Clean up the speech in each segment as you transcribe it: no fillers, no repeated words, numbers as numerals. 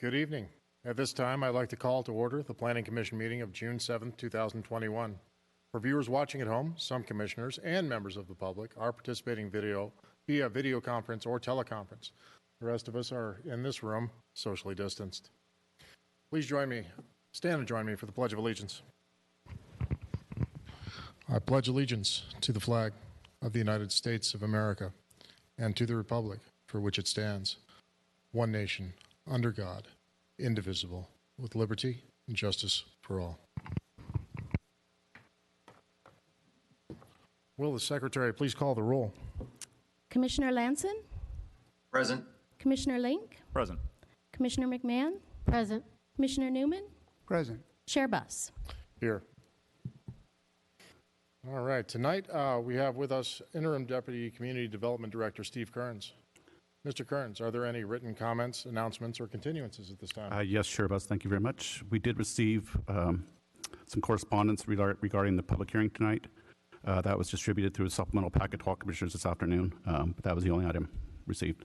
Good evening. At this time, I'd like to call to order the Planning Commission meeting of June 7th, 2021. For viewers watching at home, some commissioners and members of the public are participating via video conference or teleconference. The rest of us are in this room, socially distanced. Please stand and join me for the Pledge of Allegiance. I pledge allegiance to the flag of the United States of America and to the republic for which it stands, one nation, under God, indivisible, with liberty and justice for all. Will the Secretary please call the roll? Commissioner Lanson? Present. Commissioner Link? Present. Commissioner McMahon? Present. Commissioner Newman? Present. Chair Buss? Here. All right. Tonight we have with us Interim Deputy Community Development Director Steve Kearns. Mr. Kearns, are there any written comments, announcements, or continuances at this time? Yes, Chair Buss, thank you very much. We did receive some correspondence regarding the public hearing tonight. That was distributed through a supplemental packet to all commissioners this afternoon. But that was the only item received.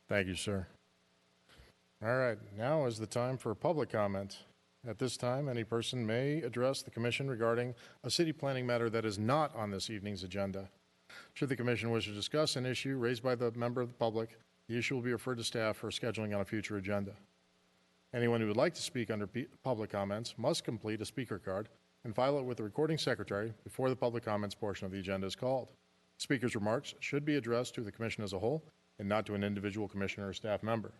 Thank you, sir. All right. Now is the time for public comment. At this time, any person may address the Commission regarding a city planning matter that is not on this evening's agenda. Should the Commission wish to discuss an issue raised by the member of the public, the issue will be referred to staff for scheduling on a future agenda. Anyone who would like to speak under public comments must complete a speaker card and file it with the recording secretary before the public comments portion of the agenda is called. Speaker's remarks should be addressed to the Commission as a whole and not to an individual commissioner or staff member.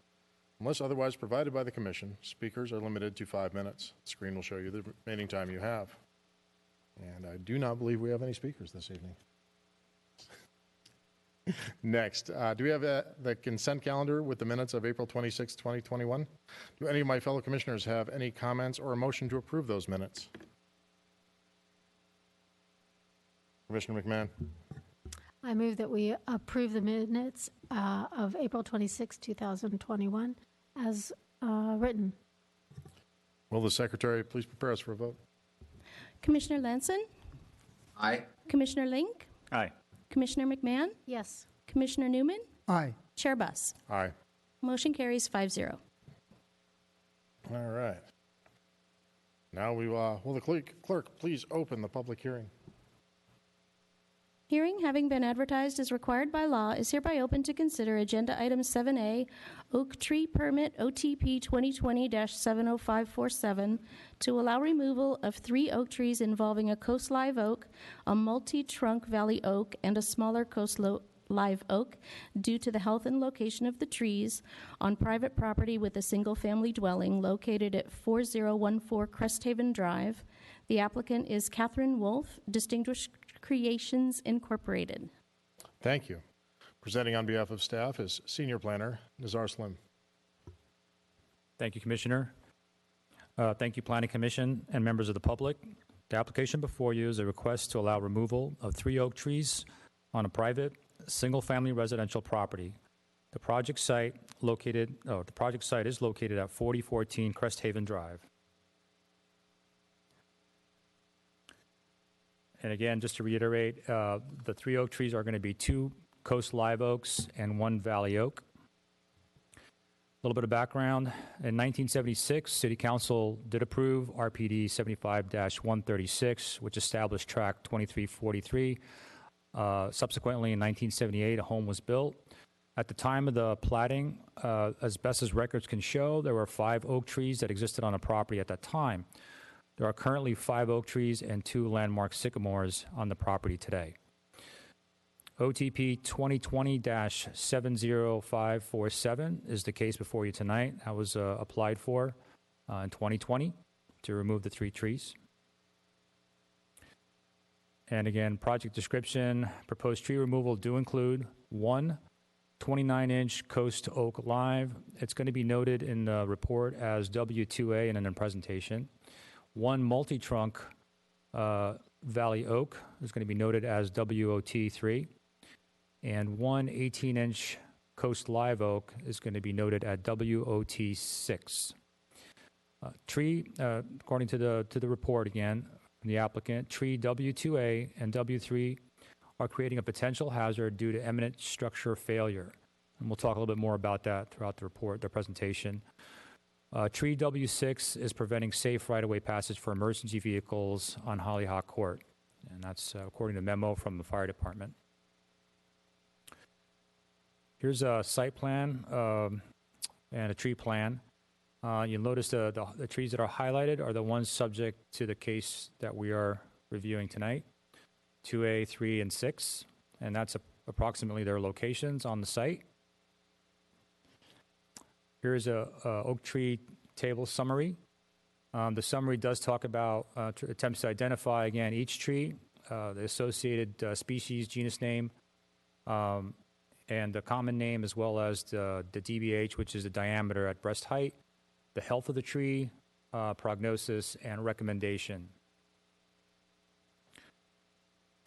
Unless otherwise provided by the Commission, speakers are limited to 5 minutes. The screen will show you the remaining time you have. And I do not believe we have any speakers this evening. Next, do we have the consent calendar with the minutes of April 26, 2021? Do any of my fellow commissioners have any comments or a motion to approve those minutes? Commissioner McMahon. I move that we approve the minutes of April 26, 2021 as written. Will the Secretary please prepare us for a vote? Commissioner Lanson? Aye. Commissioner Link? Aye. Commissioner McMahon? Yes. Commissioner Newman? Aye. Chair Buss? Aye. Motion carries 5-0. All right. Now will the clerk please open the public hearing? Hearing having been advertised as required by law is hereby open to consider Agenda Item 7A, Oak Tree Permit OTP 2020-70547, to allow removal of 3 oak trees involving a coast live oak, a multi-trunk valley oak, and a smaller coast live oak due to the health and location of the trees on private property with a single-family dwelling located at 4014 Cresthaven Drive. The applicant is Catherine Wolf, Distinguished Creations Incorporated. Thank you. Presenting on behalf of staff is Senior Planner Nizar Slim. Thank you, Commissioner. Thank you, Planning Commission and members of the public. The application before you is a request to allow removal of 3 oak trees on a private single-family residential property. The project site is located at 4014 Cresthaven Drive. And again, just to reiterate, the 3 oak trees are going to be 2 coast live oaks and 1 valley oak. A little bit of background. In 1976, City Council did approve RPD 75-136, which established Track 2343. Subsequently, in 1978, a home was built. At the time of the platting, as best as records can show, there were 5 oak trees that existed on the property at that time. There are currently 5 oak trees and 2 landmark sycamores on the property today. OTP 2020-70547 is the case before you tonight. That was applied for in 2020 to remove the 3 trees. And again, project description, proposed tree removal do include 1 29-inch coast oak live. It's going to be noted in the report as W2A and in the presentation. 1 multi-trunk valley oak is going to be noted as WOT3, and 1 18-inch coast live oak is going to be noted at WOT6. Tree, according to the report again, from the applicant, tree W2A and W3 are creating a potential hazard due to imminent structure failure. And we'll talk a little bit more about that throughout the presentation. Tree W6 is preventing safe right-of-way passage for emergency vehicles on Hollyhock Court. And that's according to a memo from the fire department. Here's a site plan and a tree plan. You'll notice the trees that are highlighted are the ones subject to the case that we are reviewing tonight, 2A, 3, and 6. And that's approximately their locations on the site. Here's a oak tree table summary. The summary does talk about attempts to identify, again, each tree, the associated species, genus name, and the common name, as well as the DBH, which is the diameter at breast height, the health of the tree, prognosis, and recommendation.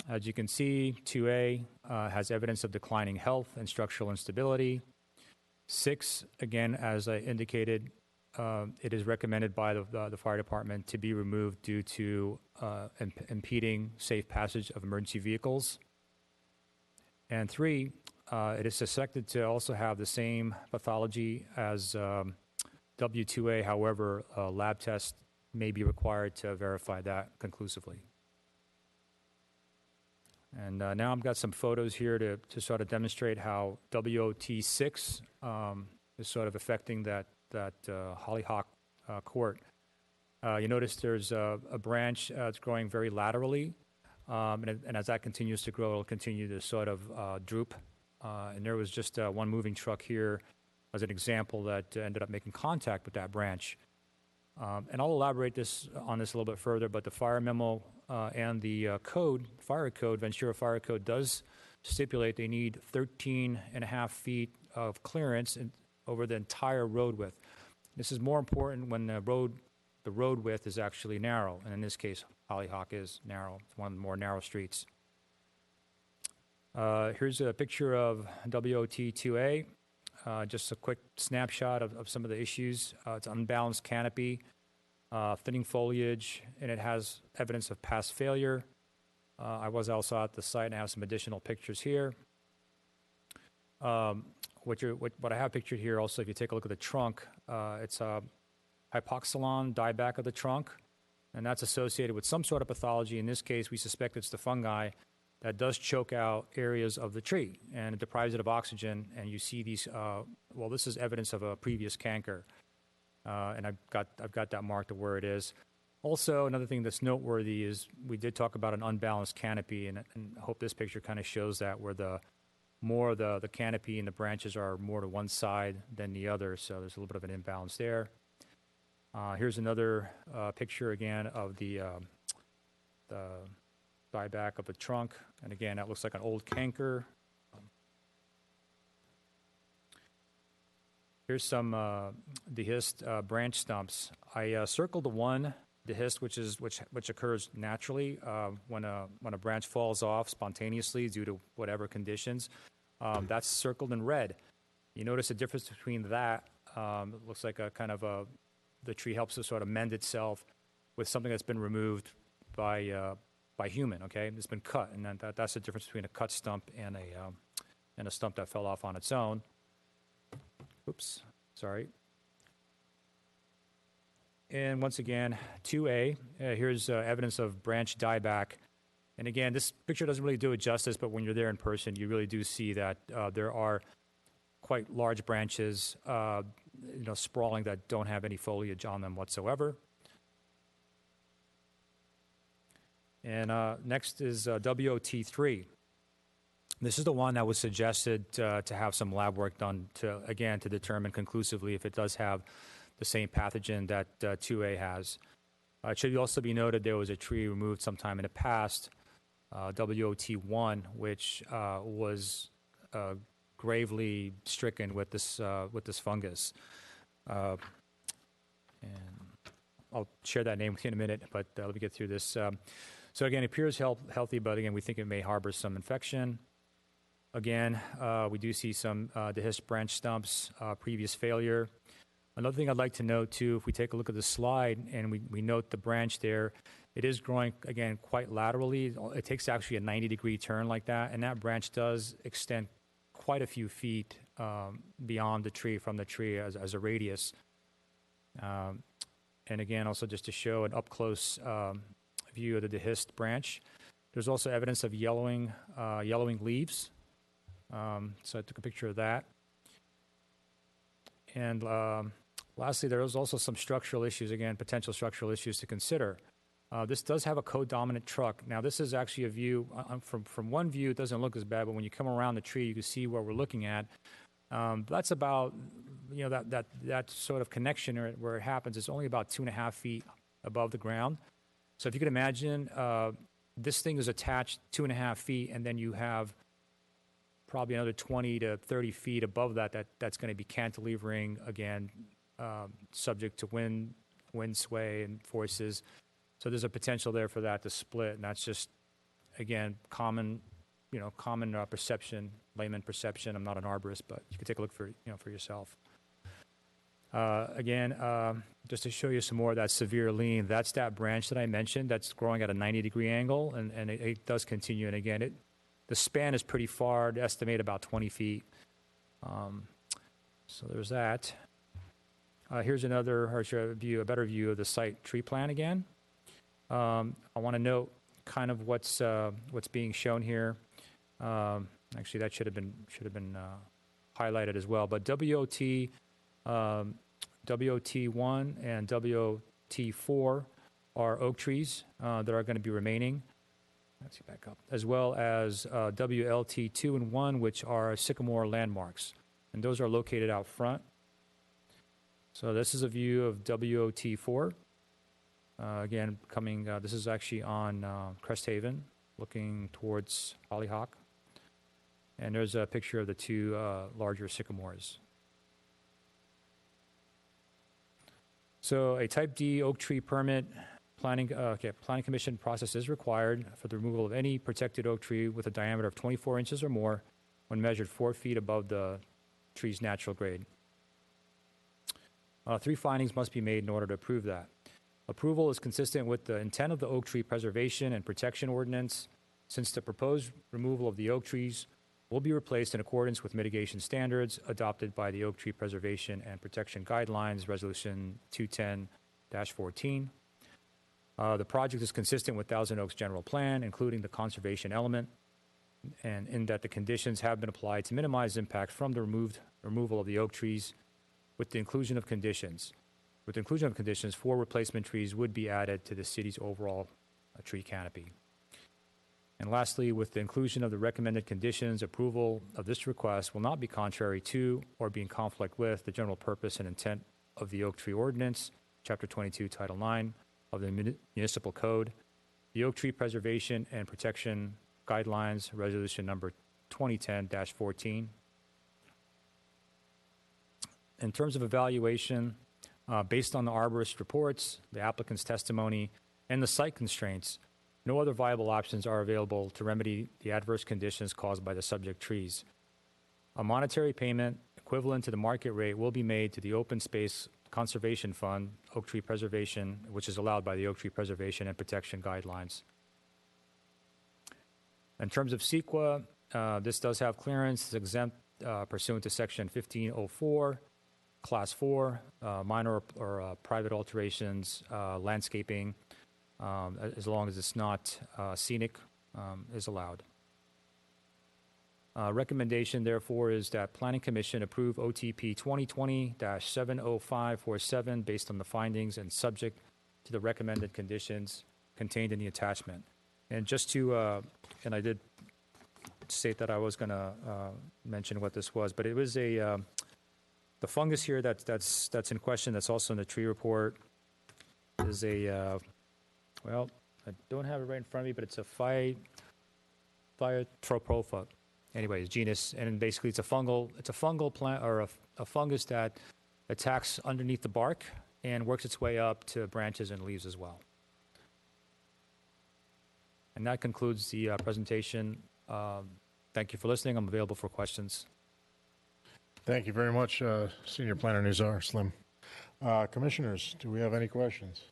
As you can see, 2A has evidence of declining health and structural instability. 6, again, as I indicated, it is recommended by the fire department to be removed due to impeding safe passage of emergency vehicles. And 3, it is suspected to also have the same pathology as W2A. However, a lab test may be required to verify that conclusively. And now I've got some photos here to sort of demonstrate how WOT6 is sort of affecting that Hollyhock court. You notice there's a branch that's growing very laterally, and as that continues to grow, it'll continue to sort of droop. And there was just one moving truck here as an example that ended up making contact with that branch. And I'll elaborate on this a little bit further, but the fire memo and the fire code, Ventura Fire Code, does stipulate they need 13.5 feet of clearance over the entire road width. This is more important when the road width is actually narrow, and in this case, Hollyhock is narrow. It's one of the more narrow streets. Here's a picture of WOT2A. Just a quick snapshot of some of the issues. It's unbalanced canopy, thinning foliage, and it has evidence of past failure. I was also at the site and I have some additional pictures here. What I have pictured here also, if you take a look at the trunk, it's a hypoxylon dieback of the trunk, and that's associated with some sort of pathology. In this case, we suspect it's the fungi that does choke out areas of the tree, and it deprives it of oxygen, and you see these, this is evidence of a previous canker, and I've got that marked to where it is. Also, another thing that's noteworthy is we did talk about an unbalanced canopy, and I hope this picture kind of shows that, where the canopy and the branches are more to one side than the other, so there's a little bit of an imbalance there. Here's another picture again of the dieback of the trunk, and again, that looks like an old canker. Here's some dehisced branch stumps. I circled the one dehisced, which occurs naturally when a branch falls off spontaneously due to whatever conditions. That's circled in red. You notice the difference between that. It looks like the tree helps to sort of mend itself with something that's been removed by human. Okay, it's been cut, and then that's the difference between a cut stump and a stump that fell off on its own. Oops, sorry. And once again, 2A, here's evidence of branch dieback. And again, this picture doesn't really do it justice, but when you're there in person, you really do see that there are quite large branches, sprawling, that don't have any foliage on them whatsoever. And next is WOT3. This is the one that was suggested to have some lab work done to determine conclusively if it does have the same pathogen that 2A has. It should also be noted there was a tree removed sometime in the past, WOT1, which was gravely stricken with this fungus. And I'll share that name with you in a minute, but let me get through this. So again, it appears healthy, but again, we think it may harbor some infection. Again, we do see some dehisced branch stumps, previous failure. Another thing I'd like to note, too, if we take a look at the slide and we note the branch there, it is growing, again, quite laterally. It takes actually a 90-degree turn like that, and that branch does extend quite a few feet beyond the tree, from the tree as a radius. And again, also just to show an up-close view of the dehisced branch. There's also evidence of yellowing leaves. So I took a picture of that. And lastly, there was also some structural issues, again, potential structural issues to consider. This does have a co-dominant truck. Now, this is actually a view, from one view, it doesn't look as bad, but when you come around the tree, you can see what we're looking at. That's about, that sort of connection where it happens is only about 2.5 feet above the ground. So if you could imagine, this thing is attached 2.5 feet, and then you have probably another 20 to 30 feet above that's going to be cantilevering, again, subject to wind sway and forces. So there's a potential there for that to split, and that's just, again, common perception, layman perception. I'm not an arborist, but you can take a look for yourself. Again, just to show you some more of that severe lean, that's that branch that I mentioned that's growing at a 90-degree angle, and it does continue. And again, the span is pretty far, to estimate about 20 feet. So there's that. Here's a better view of the site tree plan again. I want to note kind of what's being shown here. Actually, that should have been highlighted as well. But WOT1 and WOT4 are oak trees that are going to be remaining. Let's see, back up. As well as WLT2 and 1, which are Sycamore Landmarks, and those are located out front. So this is a view of WOT4. Again, this is actually on Cresthaven, looking towards Hollyhock. And there's a picture of the two larger sycamores. So a Type D oak tree permit planning commission process is required for the removal of any protected oak tree with a diameter of 24 inches or more when measured 4 feet above the tree's natural grade. 3 findings must be made in order to approve that. Approval is consistent with the intent of the Oak Tree Preservation and Protection Ordinance, since the proposed removal of the oak trees will be replaced in accordance with mitigation standards adopted by the Oak Tree Preservation and Protection Guidelines, Resolution 210-14. The project is consistent with Thousand Oaks General Plan, including the conservation element, and in that the conditions have been applied to minimize impact from the removal of the oak trees with the inclusion of conditions. With the inclusion of conditions, 4 replacement trees would be added to the city's overall tree canopy. And lastly, with the inclusion of the recommended conditions, approval of this request will not be contrary to or be in conflict with the general purpose and intent of the Oak Tree Ordinance, Chapter 22, Title 9 of the Municipal Code, the Oak Tree Preservation and Protection Guidelines, Resolution number 2010-14. In terms of evaluation, based on the arborist reports, the applicant's testimony, and the site constraints, no other viable options are available to remedy the adverse conditions caused by the subject trees. A monetary payment equivalent to the market rate will be made to the Open Space Conservation Fund, Oak Tree Preservation, which is allowed by the Oak Tree Preservation and Protection Guidelines. In terms of CEQA, this does have clearance. It's exempt pursuant to Section 1504. Class 4, minor or private alterations, landscaping, as long as it's not scenic, is allowed. Recommendation, therefore, is that Planning Commission approve OTP 2020-70547 based on the findings and subject to the recommended conditions contained in the attachment. And just to, and I did state that I was going to mention what this was, but it was the fungus here that's in question, that's also in the tree report, is well, I don't have it right in front of me, but it's a Phytotropopa. Anyways, genus, and basically it's a fungal plant, or a fungus that attacks underneath the bark and works its way up to branches and leaves as well. And that concludes the presentation. Thank you for listening. I'm available for questions. Thank you very much, Senior Planner Nizar Slim. Commissioners, do we have any questions?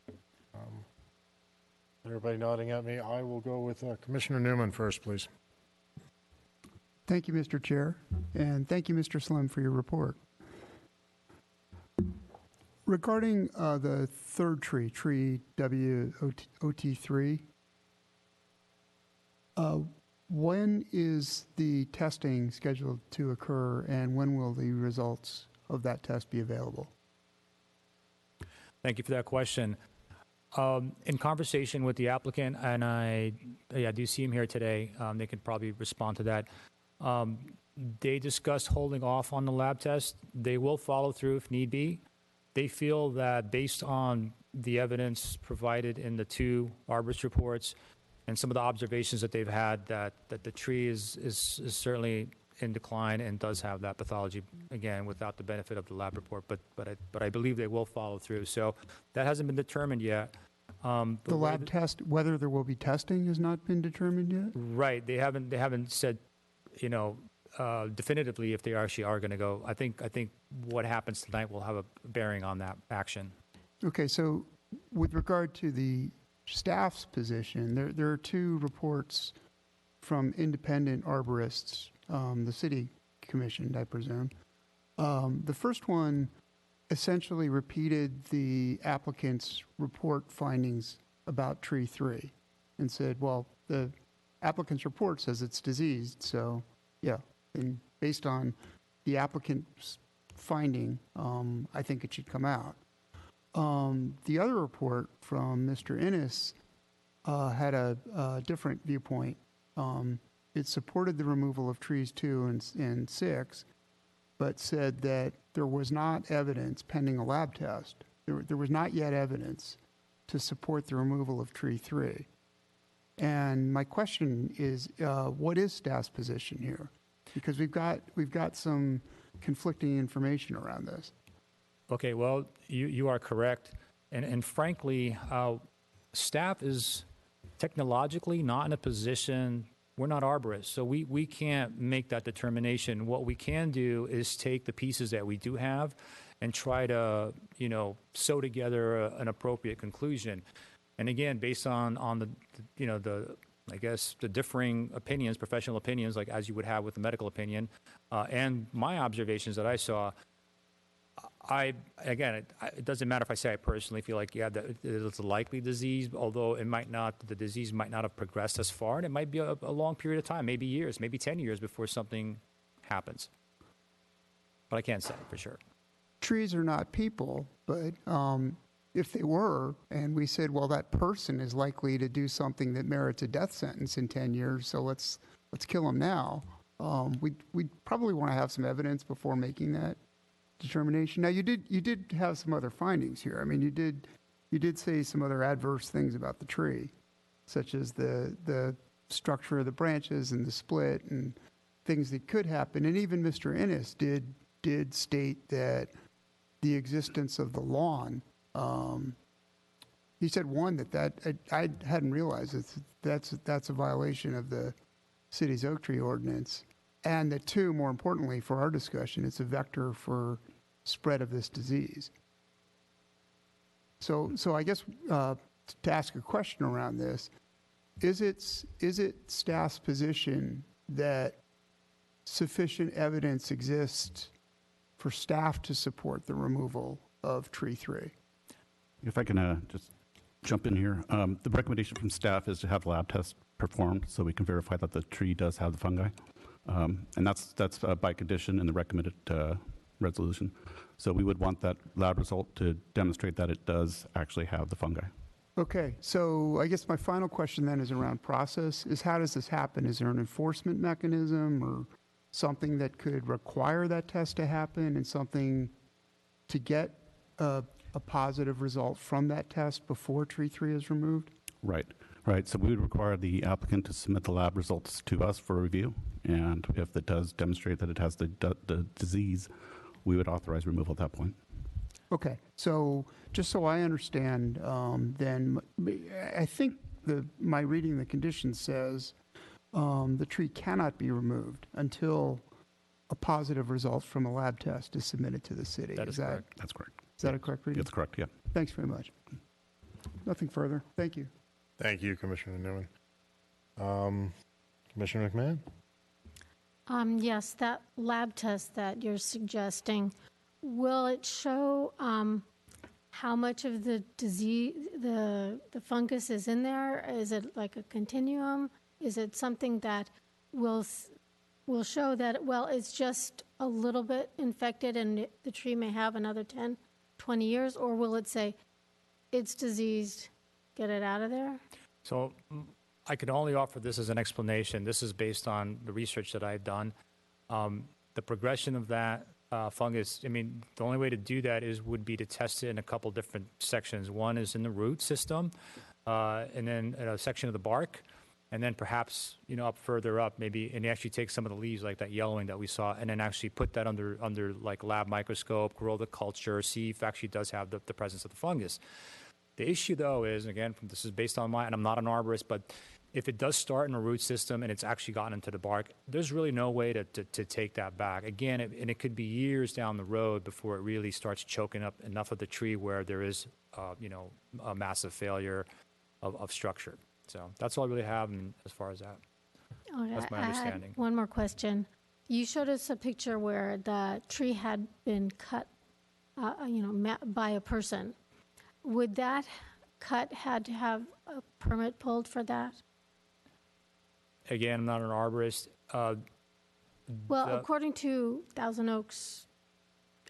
Everybody nodding at me. I will go with Commissioner Newman first, please. Thank you, Mr. Chair, and thank you, Mr. Slim, for your report. Regarding the third tree WOT3, when is the testing scheduled to occur, and when will the results of that test be available? Thank you for that question. In conversation with the applicant, and I do see him here today, they could probably respond to that. They discussed holding off on the lab test. They will follow through if need be. They feel that based on the evidence provided in the two arborist reports and some of the observations that they've had, that the tree is certainly in decline and does have that pathology, again, without the benefit of the lab report. But I believe they will follow through. So that hasn't been determined yet. The lab test, whether there will be testing, has not been determined yet? Right. They haven't said, definitively if they actually are going to go. I think what happens tonight will have a bearing on that action. Okay, so with regard to the staff's position, there are two reports from independent arborists, the city commissioned, I presume. The first one essentially repeated the applicant's report findings about tree 3 and said, well, the applicant's report says it's diseased, so yeah. And based on the applicant's finding, I think it should come out. The other report from Mr. Innes had a different viewpoint. It supported the removal of trees 2 and 6, but said that there was not evidence pending a lab test. There was not yet evidence to support the removal of tree 3. And my question is, what is staff's position here? Because we've got some conflicting information around this. Okay, well, you are correct. And frankly, staff is technologically not in a position, we're not arborists, so we can't make that determination. What we can do is take the pieces that we do have and try to, sew together an appropriate conclusion. And again, based on the I guess the differing opinions, professional opinions, like as you would have with the medical opinion, and my observations that I saw, it doesn't matter if I say I personally feel like, that it's a likely disease, although the disease might not have progressed as far, and it might be a long period of time, maybe years, maybe 10 years before something happens. But I can't say for sure. Trees are not people, but if they were, and we said, well, that person is likely to do something that merits a death sentence in 10 years, so let's kill them now, we'd probably want to have some evidence before making that determination. Now, you did have some other findings here. I mean, you did say some other adverse things about the tree, such as the structure of the branches and the split and things that could happen. And even Mr. Innes did state that the existence of the lawn. He said that I hadn't realized that's a violation of the city's oak tree ordinance, and that 2, more importantly for our discussion, it's a vector for spread of this disease. So I guess to ask a question around this, is it staff's position that sufficient evidence exists for staff to support the removal of tree 3? If I can just jump in here. The recommendation from staff is to have lab tests performed so we can verify that the tree does have the fungi. And that's by condition in the recommended resolution. So we would want that lab result to demonstrate that it does actually have the fungi. Okay, so I guess my final question then is around process. How does this happen? Is there an enforcement mechanism or something that could require that test to happen and something to get a positive result from that test before tree 3 is removed? Right. So we would require the applicant to submit the lab results to us for review, and if it does demonstrate that it has the disease, we would authorize removal at that point. Okay, so just so I understand, then I think my reading the condition says the tree cannot be removed until a positive result from a lab test is submitted to the city. That is correct. That's correct. Is that a correct reading? That's correct, yeah. Thanks very much. Nothing further. Thank you. Thank you, Commissioner Newman. Commissioner McMahon? Yes, that lab test that you're suggesting, will it show how much of the disease, the fungus is in there? Is it like a continuum? Is it something that will show that, well, it's just a little bit infected and the tree may have another 10, 20 years? Or will it say, it's diseased, get it out of there? So I can only offer this as an explanation. This is based on the research that I've done. The progression of that fungus, I mean, the only way to do that would be to test it in a couple different sections. One is in the root system, and then in a section of the bark, and then perhaps, up further up, maybe, and actually take some of the leaves, like that yellowing that we saw, and then actually put that under like lab microscope, grow the culture, see if it actually does have the presence of the fungus. The issue, though, is, again, this is based on and I'm not an arborist, but if it does start in a root system and it's actually gotten into the bark, there's really no way to take that back. Again, and it could be years down the road before it really starts choking up enough of the tree where there is, a massive failure of structure. So that's all I really have as far as that. Okay, That's my I had understanding. one more question. You showed us a picture where the tree had been cut, by a person. Would that cut had to have a permit pulled for that? Again, I'm not an arborist. Well, according to Thousand Oaks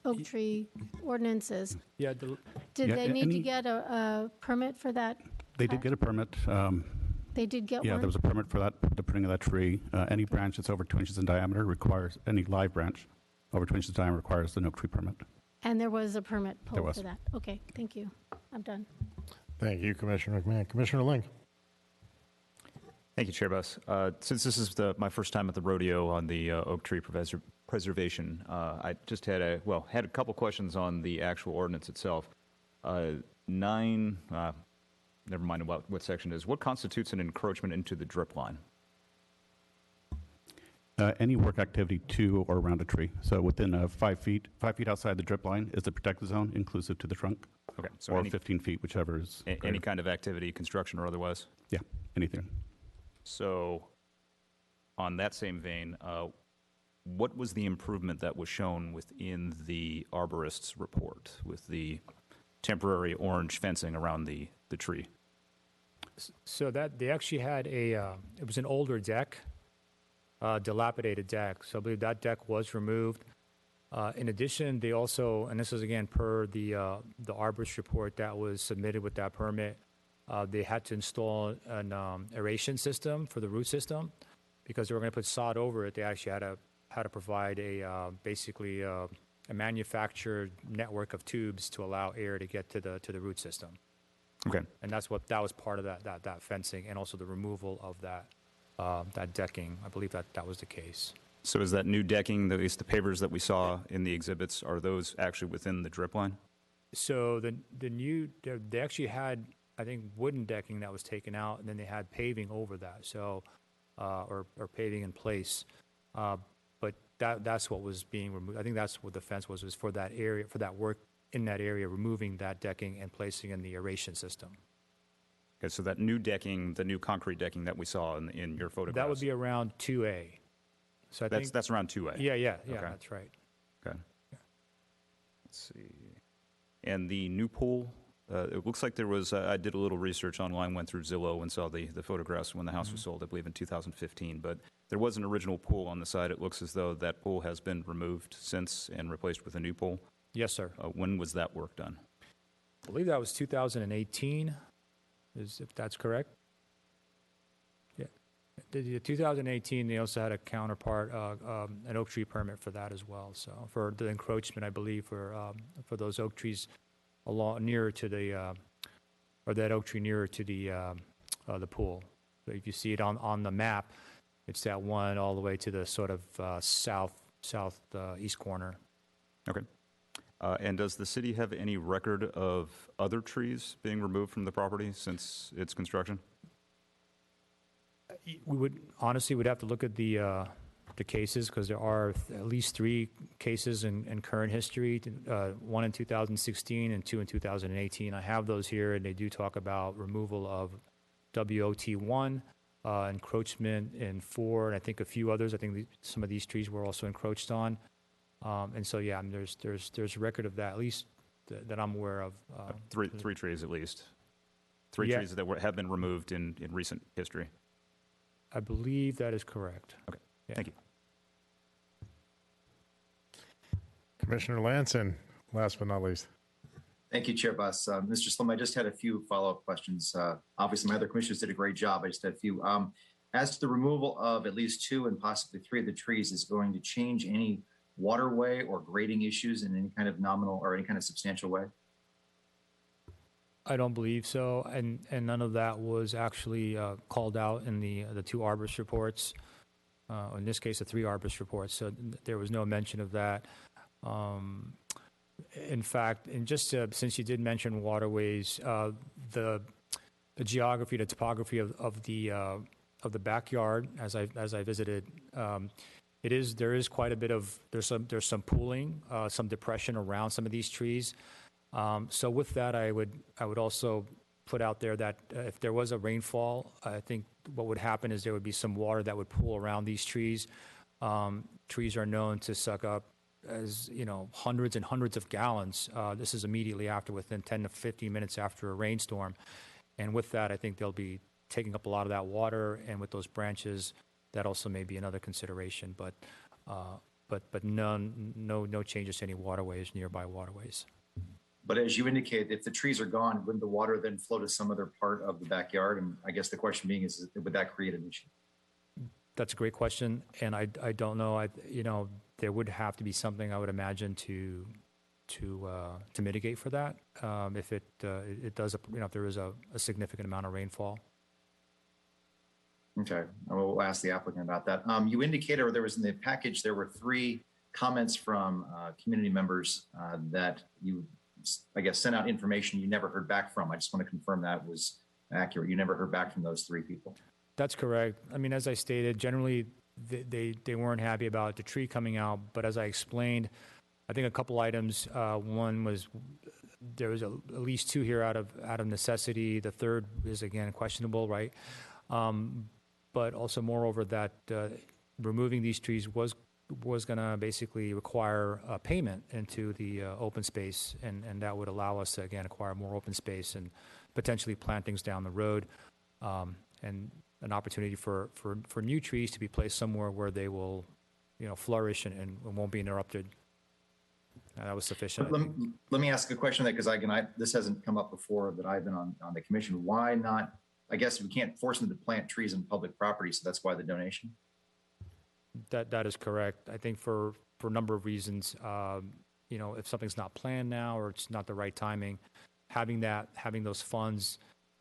oak tree ordinances, Yeah, did Yeah, they need to any- get a permit for that? They did get a permit. They did get Yeah, one? there was a permit for that, the pruning of that tree. Any branch that's over 2 inches in diameter requires, any live branch over 2 inches in diameter requires an oak tree permit. And there was a permit pulled was. for that? Okay, thank you. I'm done. Thank you, Commissioner McMahon. Commissioner Link. Thank you, Chair Buss. Since this is my first time at the rodeo on the oak tree preservation, I just had a couple questions on the actual ordinance itself. Never mind what section it is. What constitutes an encroachment into the drip line? Any work activity to or around a tree. So within 5 feet outside the drip line is the protected zone, inclusive to the trunk, Okay, so or any, 15 feet, whichever is. any greater. kind of activity, construction or otherwise. Yeah, anything. So, on that same vein, what was the improvement that was shown within the arborist's report with the temporary orange fencing around the tree? So that they actually had it was an older deck, dilapidated deck. So I believe that deck was removed. In addition, they also, and this is again per the arborist report that was submitted with that permit, they had to install an aeration system for the root system because they were going to put sod over it. They actually had to provide basically a manufactured network of tubes to allow air to get to the root system. Okay. And that was part of that fencing and also the removal of that decking. I believe that was the case. So is that new decking, at least the pavers that we saw in the exhibits, are those actually within the drip line? So they actually had, I think, wooden decking that was taken out, and then they had paving over that. So or paving in place. But that's what was being removed. I think that's what the fence was for that area, for that work in that area, removing that decking and placing in the aeration system. Okay, so that new decking, the new concrete decking that we saw in your photographs. That would be around 2A. So I think that's around 2A. Yeah, Okay. that's right. Okay. Let's see. And the new pool, it looks like there was, I did a little research online, went through Zillow and saw the photographs when the house was sold, I believe in 2015. But there was an original pool on the side. It looks as though that pool has been removed since and replaced with a new pool. Yes, sir. When was that work done? I believe that was 2018, if that's correct. Yeah. The 2018, they also had a counterpart, an oak tree permit for that as well. So for the encroachment, I believe, for those oak trees nearer to the, or that oak tree nearer to the pool. So if you see it on the map, it's that one all the way to the sort of southeast corner. Okay. And does the city have any record of other trees being removed from the property since its construction? We would have to look at the cases because there are at least 3 cases in current history, one in 2016 and 2 in 2018. I have those here, and they do talk about removal of WOT1, Encroachment in 4, and I think a few others. I think some of these trees were also encroached on. And so, yeah, I mean, there's a record of that, at least that I'm aware of. Three trees at least. Three Yeah. trees that have been removed in recent history. I believe that is correct. Okay, Yeah. thank you. Commissioner Lanson, last but not least. Thank you, Chair Buss. Mr. Slim, I just had a few follow-up questions. Obviously, my other commissioners did a great job. I just had a few. As to the removal of at least 2 and possibly 3 of the trees, is going to change any waterway or grading issues in any kind of nominal or any kind of substantial way? I don't believe so, and none of that was actually called out in the 2 arborist reports. In this case, the 3 arborist reports. So there was no mention of that. In fact, and just since you did mention waterways, the geography, the topography of the backyard, as I visited, there is quite a bit of there's some pooling, some depression around some of these trees. So with that, I would also put out there that if there was a rainfall, I think what would happen is there would be some water that would pool around these trees. Trees are known to suck up, as you know, hundreds and hundreds of gallons. This is immediately after, within 10 to 15 minutes after a rainstorm. And with that, I think they'll be taking up a lot of that water, and with those branches, that also may be another consideration. But no changes to any waterways, nearby waterways. But as you indicate, if the trees are gone, wouldn't the water then flow to some other part of the backyard? And I guess the question being is would that create an issue? That's a great question, and I don't know. There would have to be something, I would imagine, to mitigate for that if it does, if there is a significant amount of rainfall. Okay, I will ask the applicant about that. You indicated, or there was in the package, there were 3 comments from community members that you, I guess, sent out information you never heard back from. I just want to confirm that was accurate. You never heard back from those 3 people. That's correct. I mean, as I stated, generally they weren't happy about the tree coming out, but as I explained, I think a couple items. One was there was at least 2 here out of necessity. The third is again questionable, right? But also, moreover, that removing these trees was going to basically require a payment into the open space, and that would allow us to again acquire more open space and potentially plant things down the road, and an opportunity for new trees to be placed somewhere where they will, flourish and won't be interrupted. That was sufficient. Let me ask a question that, because this hasn't come up before that I've been on the commission. Why not? I guess we can't force them to plant trees in public property, so that's why the donation. That is correct. I think for a number of reasons, if something's not planned now or it's not the right timing, having those funds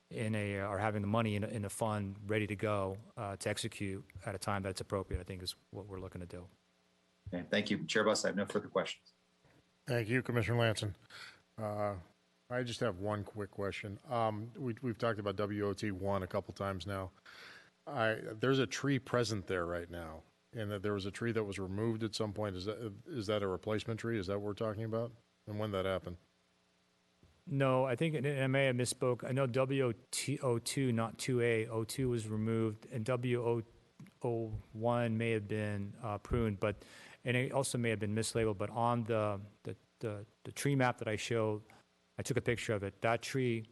or having the money in a fund ready to go to execute at a time that's appropriate, I think is what we're looking to do. Okay, thank you, Chair Buss. I have no further questions. Thank you, Commissioner Lanson. I just have one quick question. We've talked about WOT1 a couple times now. There's a tree present there right now, and that there was a tree that was removed at some point. Is that a replacement tree? Is that what we're talking about? And when that happened? No, I think I may have misspoke. I know WO2, not 2A. O2 was removed, and WO1 may have been pruned, and it also may have been mislabeled. But on the tree map that I showed, I took a picture of it. That tree,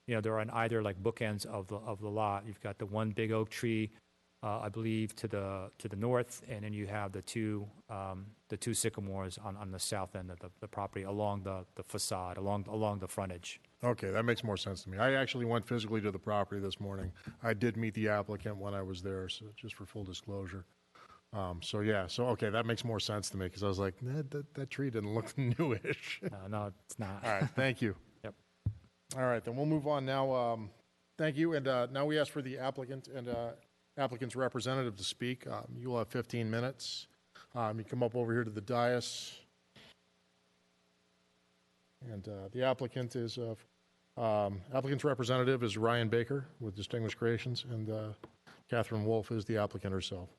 they're on either like bookends of the lot. You've got the one big oak tree, I believe, to the north, and then you have the two sycamores on the south end of the property along the facade, along the frontage. Okay, that makes more sense to me. I actually went physically to the property this morning. I did meet the applicant when I was there, so just for full disclosure. Okay, that makes more sense to me, because I was like, that tree didn't look newish. No, it's not. All right, thank you. Yep. All right, then we'll move on now. Thank you, and now we ask for the applicant and applicant's representative to speak. You will have 15 minutes. You come up over here to the dais, and the applicant's representative is Ryan Baker with Distinguished Creations, and Catherine Wolf is the applicant herself.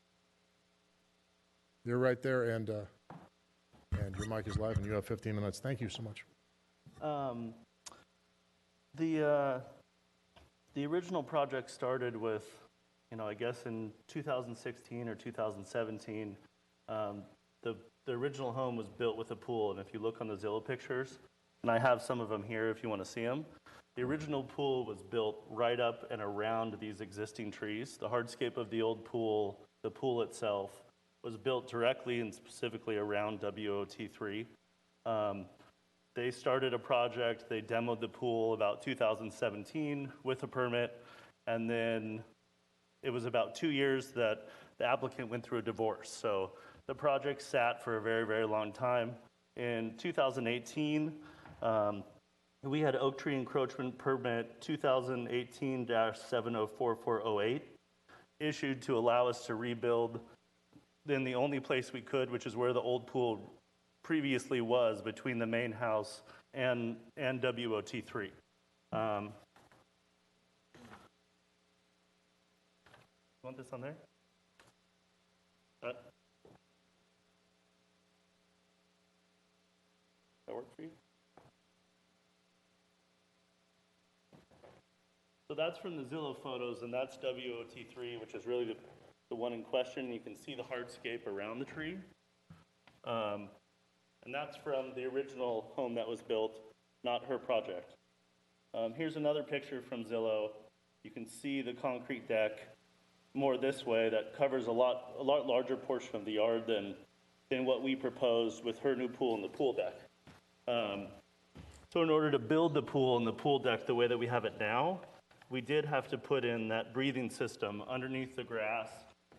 You're right there, and your mic is live, and you have 15 minutes. Thank you so much. The original project started with I guess in 2016 or 2017, the original home was built with a pool. And if you look on the Zillow pictures, and I have some of them here if you want to see them, the original pool was built right up and around these existing trees. The hardscape of the old pool, the pool itself, was built directly and specifically around WOT3. They started a project, they demoed the pool about 2017 with a permit, and then it was about 2 years that the applicant went through a divorce. So the project sat for a very, very long time. In 2018, we had oak tree encroachment permit 2018-704408 issued to allow us to rebuild in the only place we could, which is where the old pool previously was, between the main house and WOT3. Want this on there? That work for you? So that's from the Zillow photos, and that's WOT3, which is really the one in question. You can see the hardscape around the tree. And that's from the original home that was built, not her project. Here's another picture from Zillow. You can see the concrete deck more this way that covers a lot larger portion of the yard than what we proposed with her new pool and the pool deck. So in order to build the pool and the pool deck the way that we have it now, we did have to put in that breathing system underneath the grass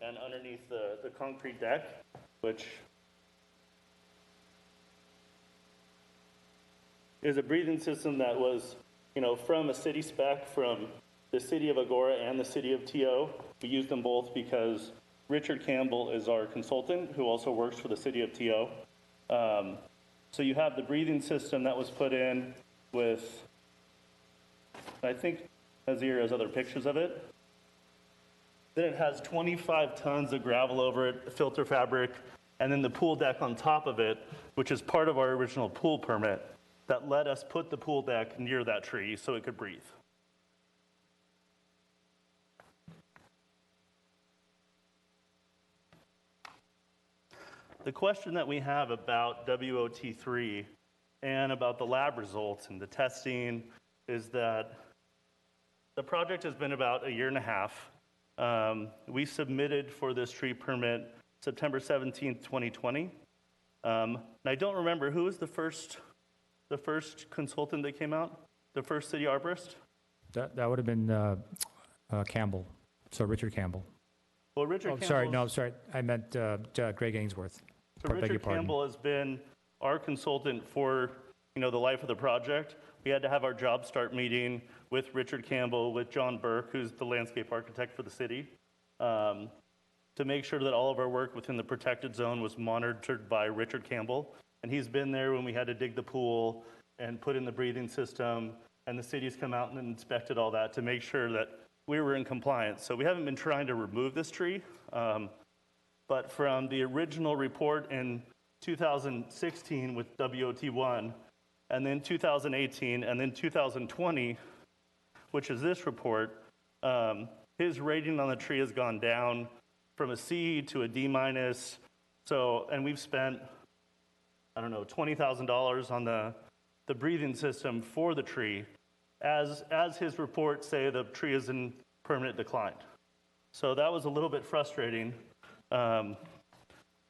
and underneath the concrete deck, which is a breathing system that was, from a city spec from the city of Agora and the city of TO. We use them both because Richard Campbell is our consultant who also works for the city of TO. So you have the breathing system that was put in with, I think Nazir has other pictures of it. Then it has 25 tons of gravel over it, filter fabric, and then the pool deck on top of it, which is part of our original pool permit that let us put the pool deck near that tree so it could breathe. The question that we have about WOT3 and about the lab results and the testing is that the project has been about a year and a half. We submitted for this tree permit September 17th, 2020. And I don't remember, who was the first consultant that came out? The first city arborist? That would have been Campbell, so Richard Campbell. Well, Richard Sorry, I meant Greg Ainsworth. So Richard Campbell has been our consultant for, the life of the project. We had to have our job start meeting with Richard Campbell, with John Burke, who's the landscape architect for the city, to make sure that all of our work within the protected zone was monitored by Richard Campbell. And he's been there when we had to dig the pool and put in the breathing system, and the city's come out and inspected all that to make sure that we were in compliance. So we haven't been trying to remove this tree, but from the original report in 2016 with WOT1, and then 2018, and then 2020, which is this report, his rating on the tree has gone down from a C to a D minus. So, and we've spent, $20,000 on the breathing system for the tree. As his reports say, the tree is in permanent decline. So that was a little bit frustrating. And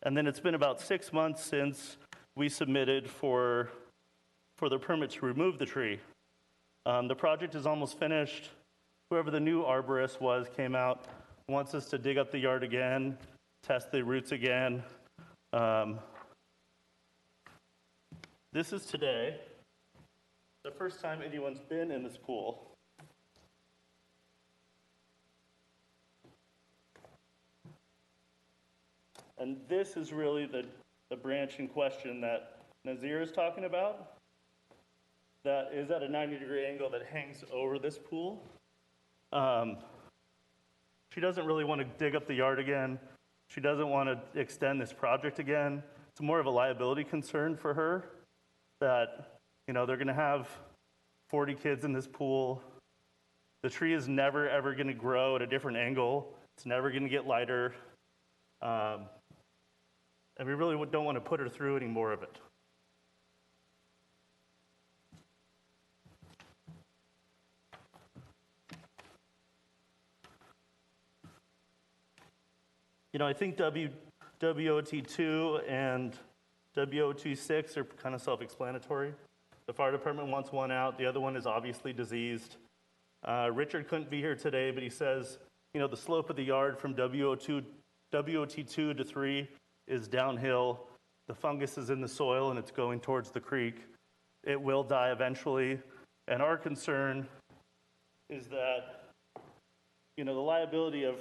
then it's been about 6 months since we submitted for the permit to remove the tree. The project is almost finished. Whoever the new arborist was came out, wants us to dig up the yard again, test the roots again. This is today, the first time anyone's been in this pool. And this is really the branch in question that Nazir is talking about, that is at a 90-degree angle that hangs over this pool. She doesn't really want to dig up the yard again. She doesn't want to extend this project again. It's more of a liability concern for her that, they're going to have 40 kids in this pool. The tree is never, ever going to grow at a different angle It's never going to get lighter. And we really don't want to put her through any more of it. You know, I think WOT2 and WOT6 are kind of self-explanatory. The fire department wants one out. The other one is obviously diseased. Richard couldn't be here today, but he says, you know, the slope of the yard from WOT2 to 3 is downhill. The fungus is in the soil and it's going towards the creek. It will die eventually. And our concern is that, you know, the liability of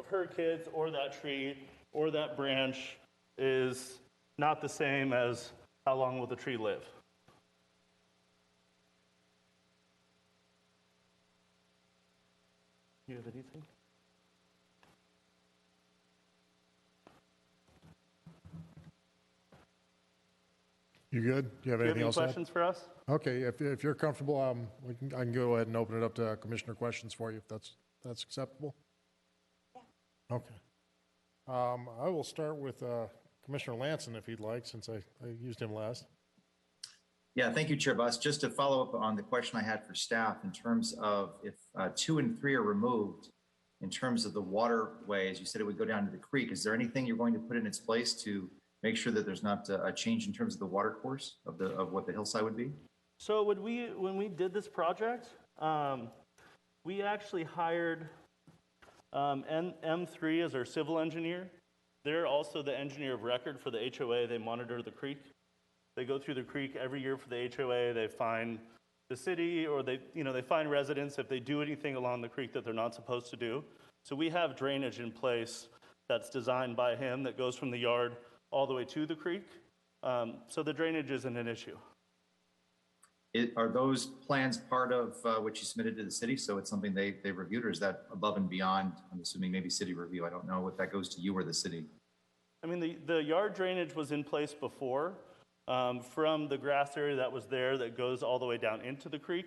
her kids or that tree or that branch is not the same as how long will the tree live. You have anything? You good? Do you have Do you have anything any else to add? questions for us? Okay, if you're comfortable, I can go ahead and open it up to commissioner questions for you, if that's acceptable. Yeah. Okay. I will start with Commissioner Lanson, if he'd like, since I used him last. Yeah, thank you, Chair Buss. Just to follow up on the question I had for staff in terms of if 2 and 3 are removed, in terms of the waterways, you said it would go down to the creek. Is there anything you're going to put in its place to make sure that there's not a change in terms of the water course of what the hillside would be? So when we did this project, we actually hired M3 as our civil engineer. They're also the engineer of record for the HOA. They monitor the creek. They go through the creek every year for the HOA. They find the city, or they find residents if they do anything along the creek that they're not supposed to do. So we have drainage in place that's designed by him that goes from the yard all the way to the creek. So the drainage isn't an issue. Are those plans part of what you submitted to the city? So it's something they reviewed, or is that above and beyond? I'm assuming maybe city review. I don't know if that goes to you or the city. I mean, the yard drainage was in place before from the grass area that was there that goes all the way down into the creek.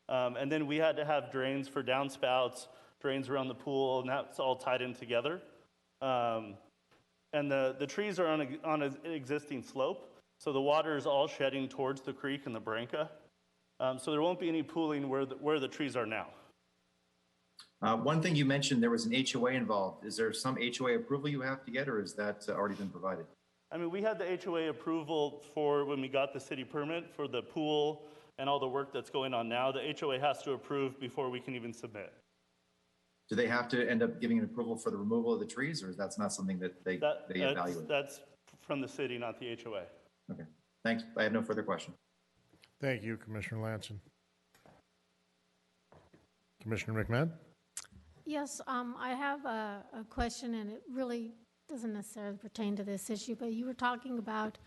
And then we had to have drains for downspouts, drains around the pool, and that's all tied in together. And the trees are on an existing slope, so the water is all shedding towards the creek and the Branca. So there won't be any pooling where the trees are now. One thing you mentioned, there was an HOA involved. Is there some HOA approval you have to get, or is that already been provided? I mean, we had the HOA approval for when we got the city permit for the pool and all the work that's going on now. The HOA has to approve before we can even submit. Do they have to end up giving an approval for the removal of the trees, or is that not something that they evaluate? That's from the city, not the HOA. Okay, thanks. I have no further question. Thank you, Commissioner Lanson. Commissioner McMahon? Yes, I have a question, and it really doesn't necessarily pertain to this issue, but you were talking about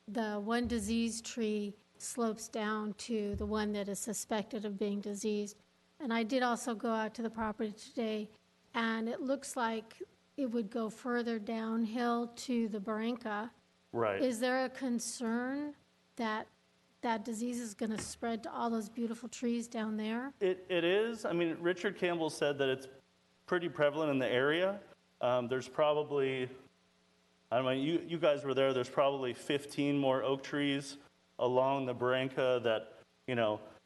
the one diseased tree slopes down to the one that is suspected of being diseased. And I did also go out to the property today, and it looks like it would go further downhill to the Branca. Right. Is there a concern that that disease is going to spread to all those beautiful trees down there? It is. I mean, Richard Campbell said that it's pretty prevalent in the area. There's probably, I don't know, you guys were there, there's probably 15 more oak trees along the Branca that,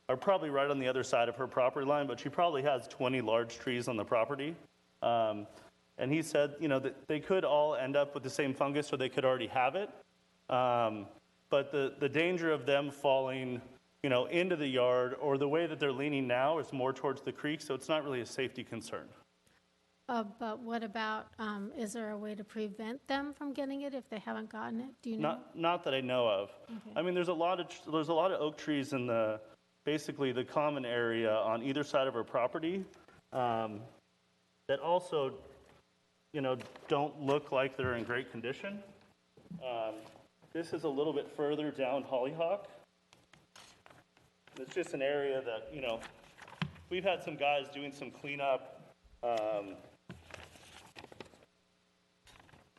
are probably right on the other side of her property line, but she probably has 20 large trees on the property. And he said, that they could all end up with the same fungus, or they could already have it. But the danger of them falling, into the yard, or the way that they're leaning now is more towards the creek, so it's not really a safety concern. But what about, is there a way to prevent them from getting it if they haven't gotten it? Do you know? Not that I know of. Okay. I mean, there's a lot of oak trees in basically the common area on either side of our property that also, don't look like they're in great condition. This is a little bit further down Hollyhock. It's just an area that, we've had some guys doing some cleanup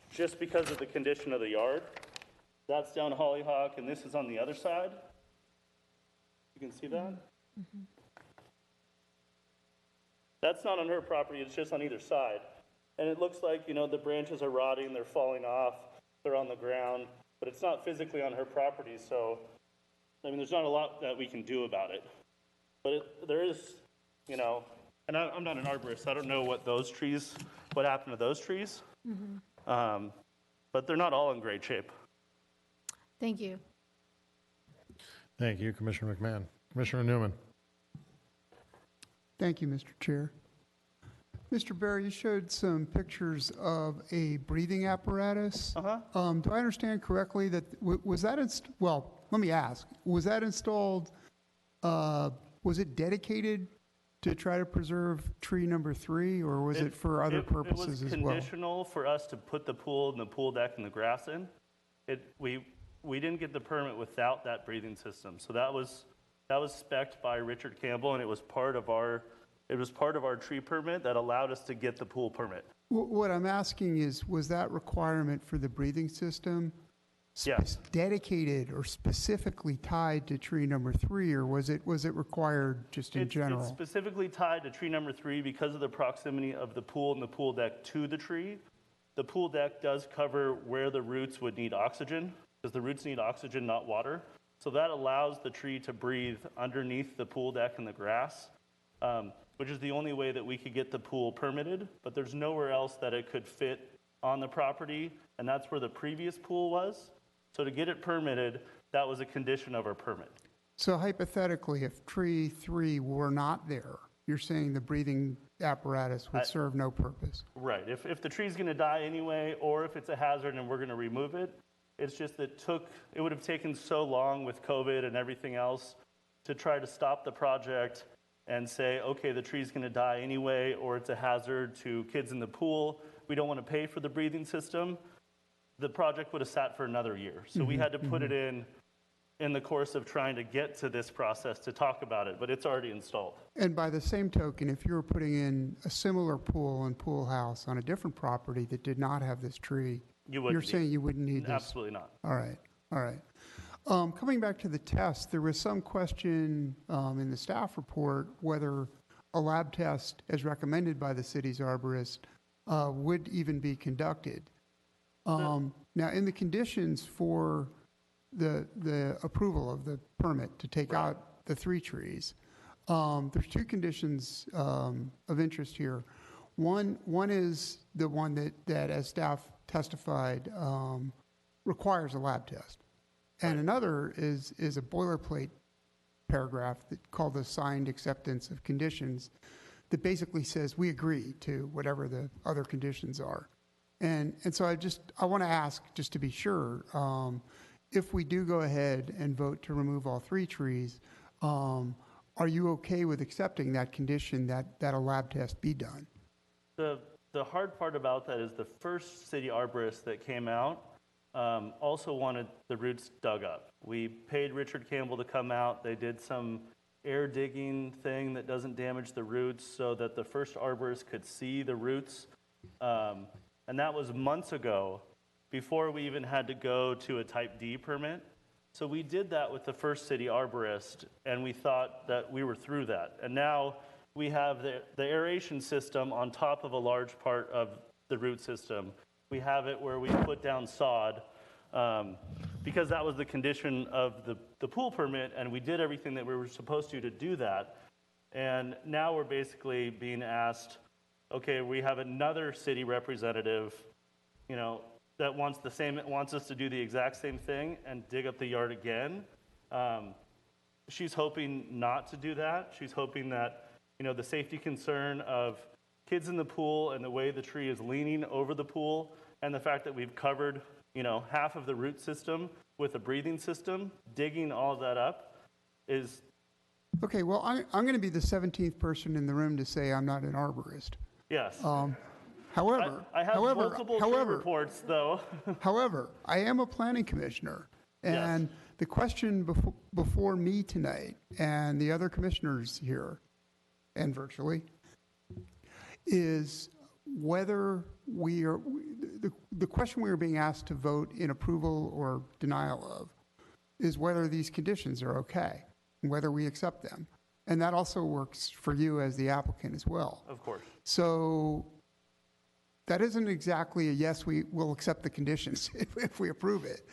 just because of the condition of the yard. That's down Hollyhock, and this is on the other side. You can see that? Mm-hmm. That's not on her property, it's just on either side. And it looks like, the branches are rotting, they're falling off, they're on the ground, but it's not physically on her property, so, there's not a lot that we can do about it. But there is, and I'm not an arborist, so I don't know what happened to those trees. But they're not all in great shape. Thank you. Thank you, Commissioner McMahon. Commissioner Newman. Thank you, Mr. Chair. Mr. Barry, you showed some pictures of a breathing apparatus. Do I understand correctly that, was that, well, let me ask, was that installed, was it dedicated to try to preserve tree number 3, or was it for other purposes as well? It was conditional for us to put the pool and the pool deck and the grass in. We didn't get the permit without that breathing system. So that was spec'd by Richard Campbell, and it was part of our tree permit that allowed us to get the pool permit. What I'm asking is, was that requirement for the breathing system Yes. dedicated or specifically tied to tree number 3, or was it required just in general? It's specifically tied to tree number 3 because of the proximity of the pool and the pool deck to the tree. The pool deck does cover where the roots would need oxygen, because the roots need oxygen, not water. So that allows the tree to breathe underneath the pool deck and the grass, which is the only way that we could get the pool permitted. But there's nowhere else that it could fit on the property, and that's where the previous pool was. So to get it permitted, that was a condition of our permit. So hypothetically, if tree 3 were not there, you're saying the breathing apparatus would serve no purpose? Right. If the tree's going to die anyway, or if it's a hazard and we're going to remove it, it's just that it would have taken so long with COVID and everything else to try to stop the project and say, okay, the tree's going to die anyway, or it's a hazard to kids in the pool. We don't want to pay for the breathing system. The project would have sat for another year. So we had to put it in the course of trying to get to this process to talk about it, but it's already installed. And by the same token, if you were putting in a similar pool and pool house on a different property that did not have this tree, you're saying you wouldn't need this? Absolutely not. All right. Coming back to the test, there was some question in the staff report whether a lab test, as recommended by the city's arborist, would even be conducted. Now, in the conditions for the approval of the permit to take out the 3 trees, there's 2 conditions of interest here. One is the one that as staff testified, requires a lab test. And another is a boilerplate paragraph called the signed acceptance of conditions that basically says we agree to whatever the other conditions are. And so I want to ask, just to be sure, if we do go ahead and vote to remove all 3 trees, are you okay with accepting that condition that a lab test be done? The hard part about that is the first city arborist that came out also wanted the roots dug up. We paid Richard Campbell to come out. They did some air digging thing that doesn't damage the roots so that the first arborist could see the roots. And that was months ago, before we even had to go to a type D permit. So we did that with the first city arborist, and we thought that we were through that. And now we have the aeration system on top of a large part of the root system. We have it where we put down sod, because that was the condition of the pool permit, and we did everything that we were supposed to do that. And now we're basically being asked, okay, we have another city representative, that wants us to do the exact same thing and dig up the yard again. She's hoping not to do that. She's hoping that, the safety concern of kids in the pool and the way the tree is leaning over the pool and the fact that we've covered, half of the root system with a breathing system, digging all of that up is... Okay, well, I'm going to be the 17th person in the room to say I'm not an arborist. Yes. However, I have multiple tree reports, though. However, I am a planning commissioner, and the question before me tonight and the other commissioners here, and virtually, is whether the question we are being asked to vote in approval or denial of is whether these conditions are okay, and whether we accept them. And that also works for you as the applicant as well. Of course. So that isn't exactly a yes, we will accept the conditions if we approve it.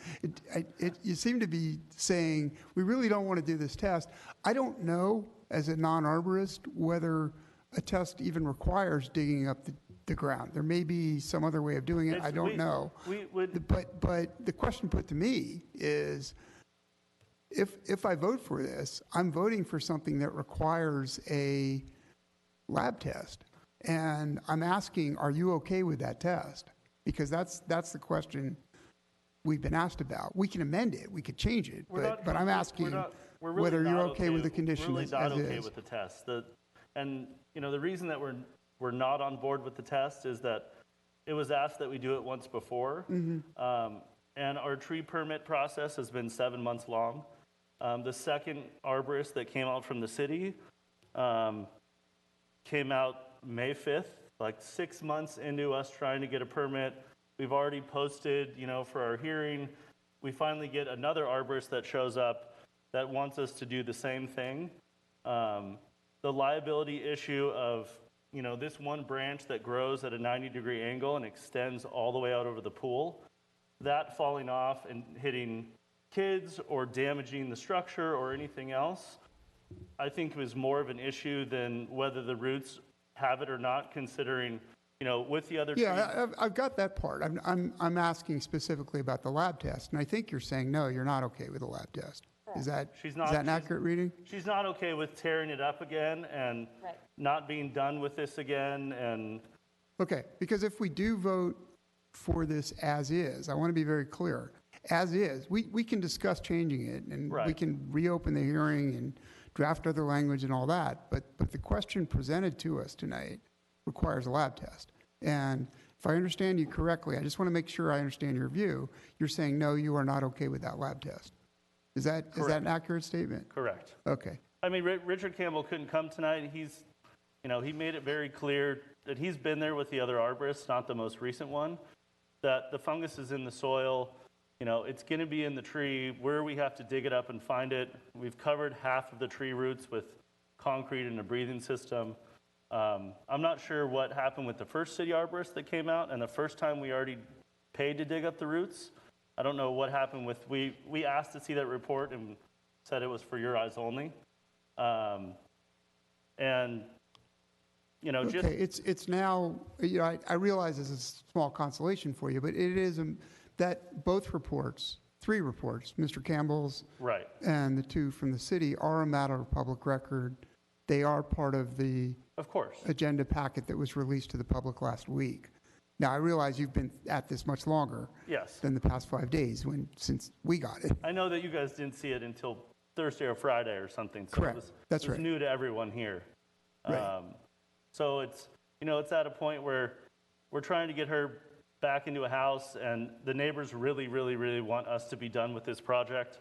You seem to be saying, we really don't want to do this test. I don't know, as a non-arborist, whether a test even requires digging up the ground. There may be some other way of doing it. I don't know. But the question put to me is, if I vote for this, I'm voting for something that requires a lab test. And I'm asking, are you okay with that test? Because that's the question we've been asked about. We can amend it, we could change it, but I'm asking whether you're okay with the condition as is. We're really not okay with the test. And the reason that we're not on board with the test is that it was asked that we do it once before, and our tree permit process has been 7 months long. The second arborist that came out from the city came out May 5th, like 6 months into us trying to get a permit. We've already posted, for our hearing. We finally get another arborist that shows up that wants us to do the same thing. The liability issue of, this one branch that grows at a 90-degree angle and extends all the way out over the pool, that falling off and hitting kids or damaging the structure or anything else, I think was more of an issue than whether the roots have it or not, considering, with the other trees. I've got that part. I'm asking specifically about the lab test, and I think you're saying, no, you're not okay with the lab test. Is that an accurate reading? She's not okay with tearing it up again and not being done with this again. And okay, because if we do vote for this as is, I want to be very clear. As is, we can discuss changing it, and we can reopen the hearing and draft other language and all that, but the question presented to us tonight requires a lab test. And if I understand you correctly, I just want to make sure I understand your view. You're saying, no, you are not okay with that lab test. Is that an accurate statement? Correct. Okay. I mean, Richard Campbell couldn't come tonight. He's, he made it very clear that he's been there with the other arborists, not the most recent one, that the fungus is in the soil. It's going to be in the tree. Where we have to dig it up and find it. We've covered half of the tree roots with concrete and a breathing system. I'm not sure what happened with the first city arborist that came out, and the first time we already paid to dig up the roots. I don't know what happened with, we asked to see that report and said it was for your eyes only. Okay, it's now, I realize this is a small consolation for you, but it is that both reports, 3 reports, Mr. Campbell's and the 2 from the city, are a matter of public record. They are part of the agenda packet that was released to the public last week. Now, I realize you've been at this much longer than the past 5 days since we got it. I know that you guys didn't see it until Thursday or Friday or something. So Correct. That's right. It's new to everyone here. Right. So it's, it's at a point where we're trying to get her back into a house, and the neighbors really, really, really want us to be done with this project.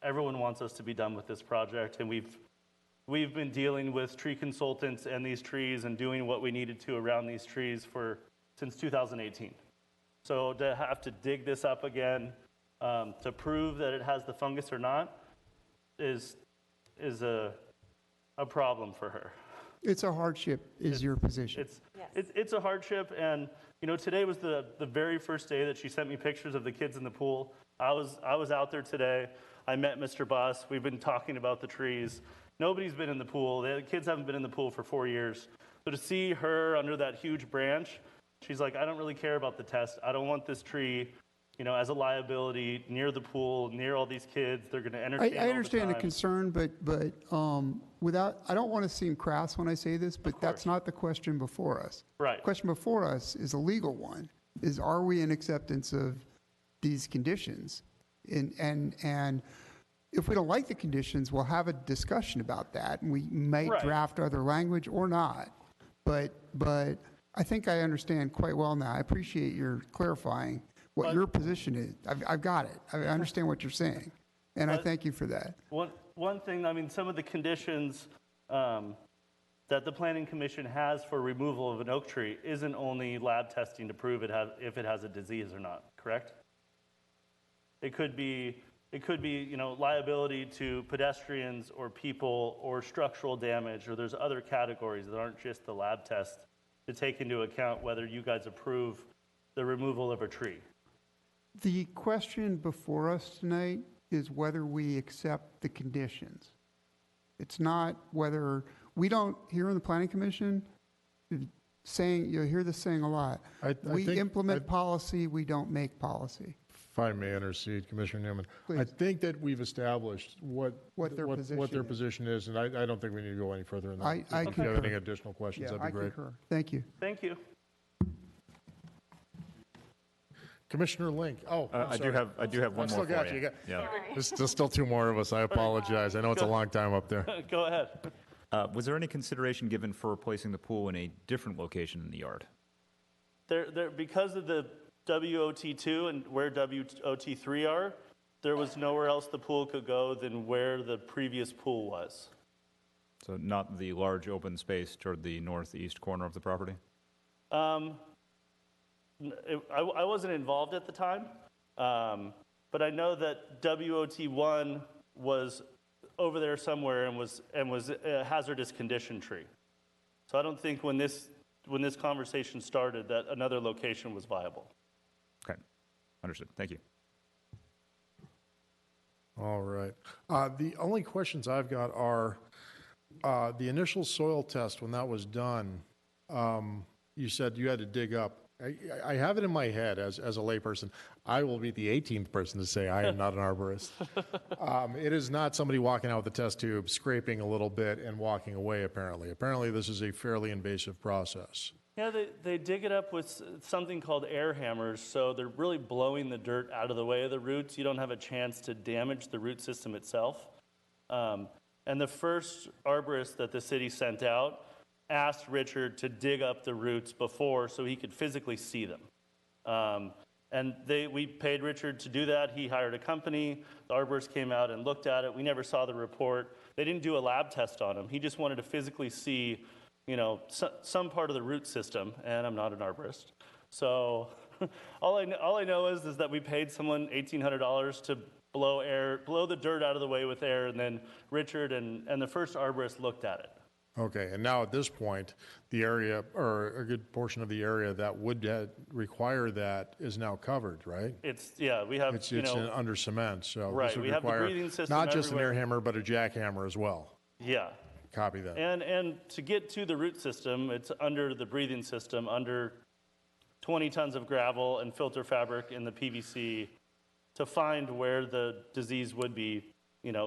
Everyone wants us to be done with this project, and we've been dealing with tree consultants and these trees and doing what we needed to around these trees since 2018. So to have to dig this up again to prove that it has the fungus or not is a problem for her. It's a hardship, is your position. It's a hardship, and today was the very first day that she sent me pictures of the kids in the pool. I was out there today. I met Mr. Boss. We've been talking about the trees. Nobody's been in the pool. The kids haven't been in the pool for 4 years. So to see her under that huge branch, she's like, I don't really care about the test. I don't want this tree, as a liability near the pool, near all these kids. They're going to entertain I understand the concern, but I don't want to seem crass when I say this, but that's not the question before us. Right. The question before us is a legal one. Are we in acceptance of these conditions? And if we don't like the conditions, we'll have a discussion about that, and we might draft other language or not. But I think I understand quite well now. I appreciate your clarifying what your position is. I've got it. I understand what you're saying, and I thank you for that. One thing, some of the conditions that the Planning Commission has for removal of an oak tree isn't only lab testing to prove if it has a disease or not, correct? It could be liability to pedestrians or people or structural damage, or there's other categories that aren't just the lab test to take into account whether you guys approve the removal of a tree. The question before us tonight is whether we accept the conditions. It's not whether, we don't, here in the Planning Commission, saying, you'll hear this saying a lot. We implement policy, we don't make policy. If I may intercede, Commissioner Newman. Please. I think that we've established what their position position is, and I don't think we need to go any further than that. I If you have concur. any additional questions, Yeah, that'd be I great. concur. Thank you. Thank you. Commissioner Link. Oh, I'm I do sorry. have one I more still for got you. you. Yeah. There's still two more of us. I apologize. I know it's a long time up there. Go ahead. Was there any consideration given for replacing the pool in a different location in the yard? Because of the WOT2 and where WOT3 are, there was nowhere else the pool could go than where the previous pool was. So not the large open space toward the northeast corner of the property? I wasn't involved at the time, but I know that WOT1 was over there somewhere and was a hazardous condition tree. So I don't think when this conversation started that another location was viable. Okay, understood. Thank you. All right. The only questions I've got are the initial soil test, when that was done, you said you had to dig up. I have it in my head as a layperson. I will be the 18th person to say I am not an arborist. It is not somebody walking out with a test tube, scraping a little bit, and walking away, apparently. Apparently, this is a fairly invasive process. Yeah, they dig it up with something called air hammers, so they're really blowing the dirt out of the way of the roots. You don't have a chance to damage the root system itself. And the first arborist that the city sent out asked Richard to dig up the roots before so he could physically see them. And we paid Richard to do that. He hired a company. The arborist came out and looked at it. We never saw the report. They didn't do a lab test on him. He just wanted to physically see, some part of the root system, and I'm not an arborist. So all I know is that we paid someone $1,800 to blow the dirt out of the way with air, and then Richard and the first arborist looked at it. Okay, and now at this point, the area, or a good portion of the area that would require that is now covered, right? We have, It's under cement, so right, this would we have the require breathing system not just an everywhere. air hammer, but a jackhammer as well. Yeah. Copy that. And to get to the root system, it's under the breathing system, under 20 tons of gravel and filter fabric in the PVC to find where the disease would be,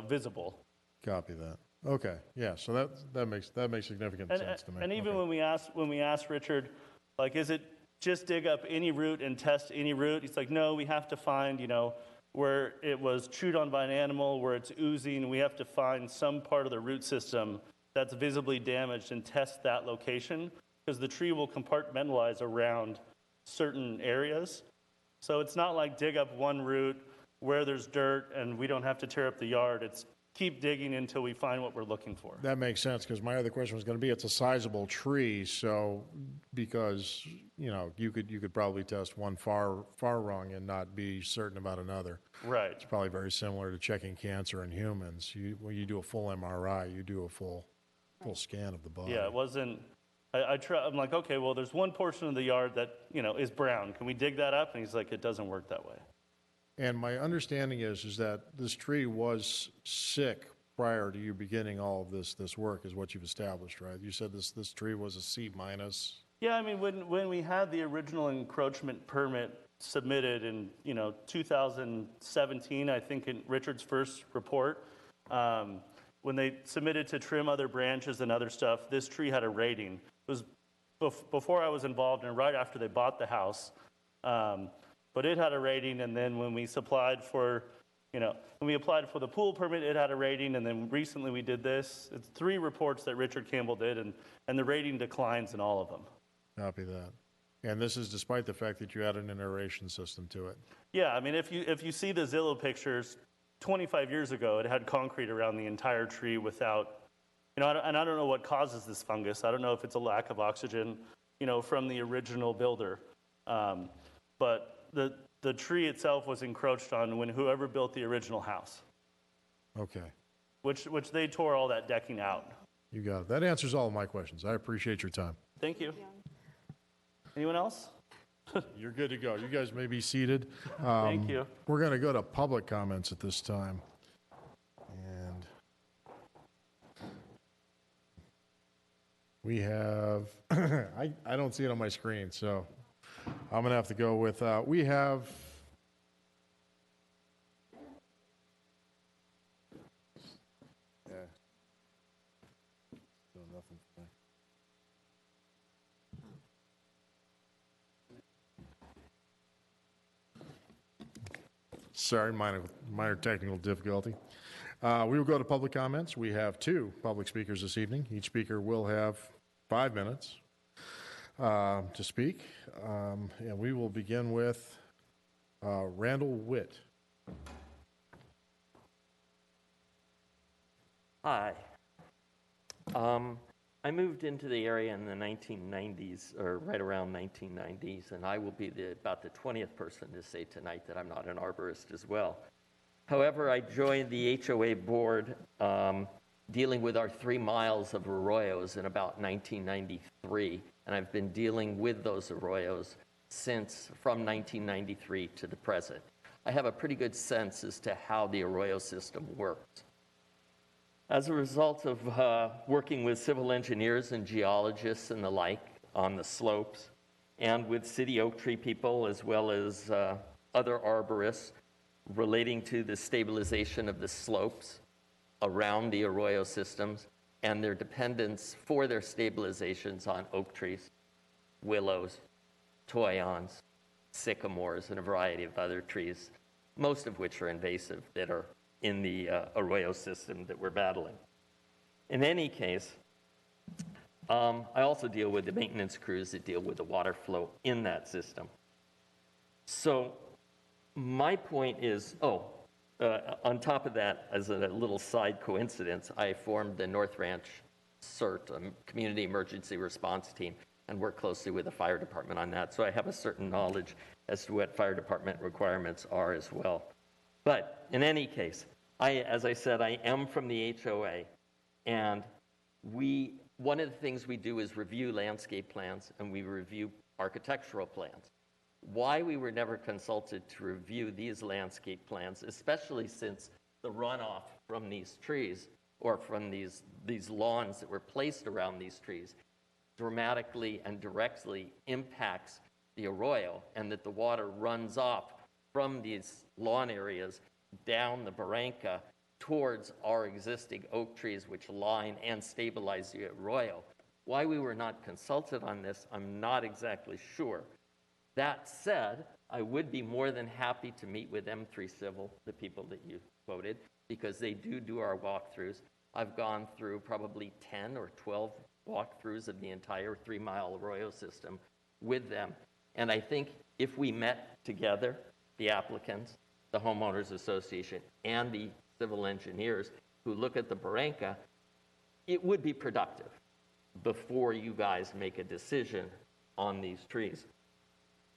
visible. Copy that. Okay, yeah, so that makes significant sense to me. And even Okay. when we asked Richard, like, is it just dig up any root and test any root? He's like, no, we have to find, where it was chewed on by an animal, where it's oozing. We have to find some part of the root system that's visibly damaged and test that location, because the tree will compartmentalize around certain areas. So it's not like dig up one root where there's dirt and we don't have to tear up the yard. It's keep digging until we find what we're looking for. That makes sense, because my other question was going to be, it's a sizable tree, so because, you could probably test one far wrong and not be certain about another. Right. It's probably very similar to checking cancer in humans. When you do a full MRI, you do a full scan of the body. Yeah, it wasn't, I'm like, okay, well, there's one portion of the yard that, is brown. Can we dig that up? And he's like, it doesn't work that way. And my understanding is that this tree was sick prior to you beginning all of this work, is what you've established, right? You said this tree was a C-. Yeah, I mean, when we had the original encroachment permit submitted in, 2017, I think in Richard's first report, when they submitted to trim other branches and other stuff, this tree had a rating. It was before I was involved and right after they bought the house. But it had a rating, and then when we applied for the pool permit, it had a rating, and then recently we did this. It's 3 reports that Richard Campbell did, and the rating declines in all of them. Copy that. And this is despite the fact that you added an aeration system to it. Yeah, I mean, if you see the Zillow pictures, 25 years ago, it had concrete around the entire tree without, and I don't know what causes this fungus. I don't know if it's a lack of oxygen, from the original builder. But the tree itself was encroached on when whoever built the original house. Okay. Which they tore all that decking out. You got it. That answers all of my questions. I appreciate your time. Thank you. Anyone else? You're good to go. You guys may be seated. Thank you. We're going to go to public comments at this time. And we have, I don't see it on my screen, so I'm going to have to go with, we have, yeah. Still nothing for me. Sorry, minor technical difficulty. We will go to public comments. We have 2 public speakers this evening. Each speaker will have 5 minutes to speak. And we will begin with Randall Witt. Hi. I moved into the area in the 1990s, or right around 1990s, and I will be about the 20th person to say tonight that I'm not an arborist as well. However, I joined the HOA board dealing with our 3 miles of arroyos in about 1993, and I've been dealing with those arroyos from 1993 to the present. I have a pretty good sense as to how the arroyo system works. As a result of working with civil engineers and geologists and the like on the slopes, and with city oak tree people as well as other arborists relating to the stabilization of the slopes around the arroyo systems and their dependence for their stabilizations on oak trees, willows, toyons, sycamores, and a variety of other trees, most of which are invasive that are in the arroyo system that we're battling. In any case, I also deal with the maintenance crews that deal with the water flow in that system. So my point is, on top of that, as a little side coincidence, I formed the North Ranch CERT, Community Emergency Response Team, and work closely with the fire department on that. So I have a certain knowledge as to what fire department requirements are as well. But in any case, as I said, I am from the HOA, and one of the things we do is review landscape plans, and we review architectural plans. Why we were never consulted to review these landscape plans, especially since the runoff from these trees or from these lawns that were placed around these trees dramatically and directly impacts the arroyo, and that the water runs off from these lawn areas down the barranca towards our existing oak trees which line and stabilize the arroyo. Why we were not consulted on this, I'm not exactly sure. That said, I would be more than happy to meet with M3 Civil, the people that you quoted, because they do our walkthroughs. I've gone through probably 10 or 12 walkthroughs of the entire 3-mile arroyo system with them. And I think if we met together, the applicants, the homeowners association, and the civil engineers who look at the barranca, it would be productive before you guys make a decision on these trees.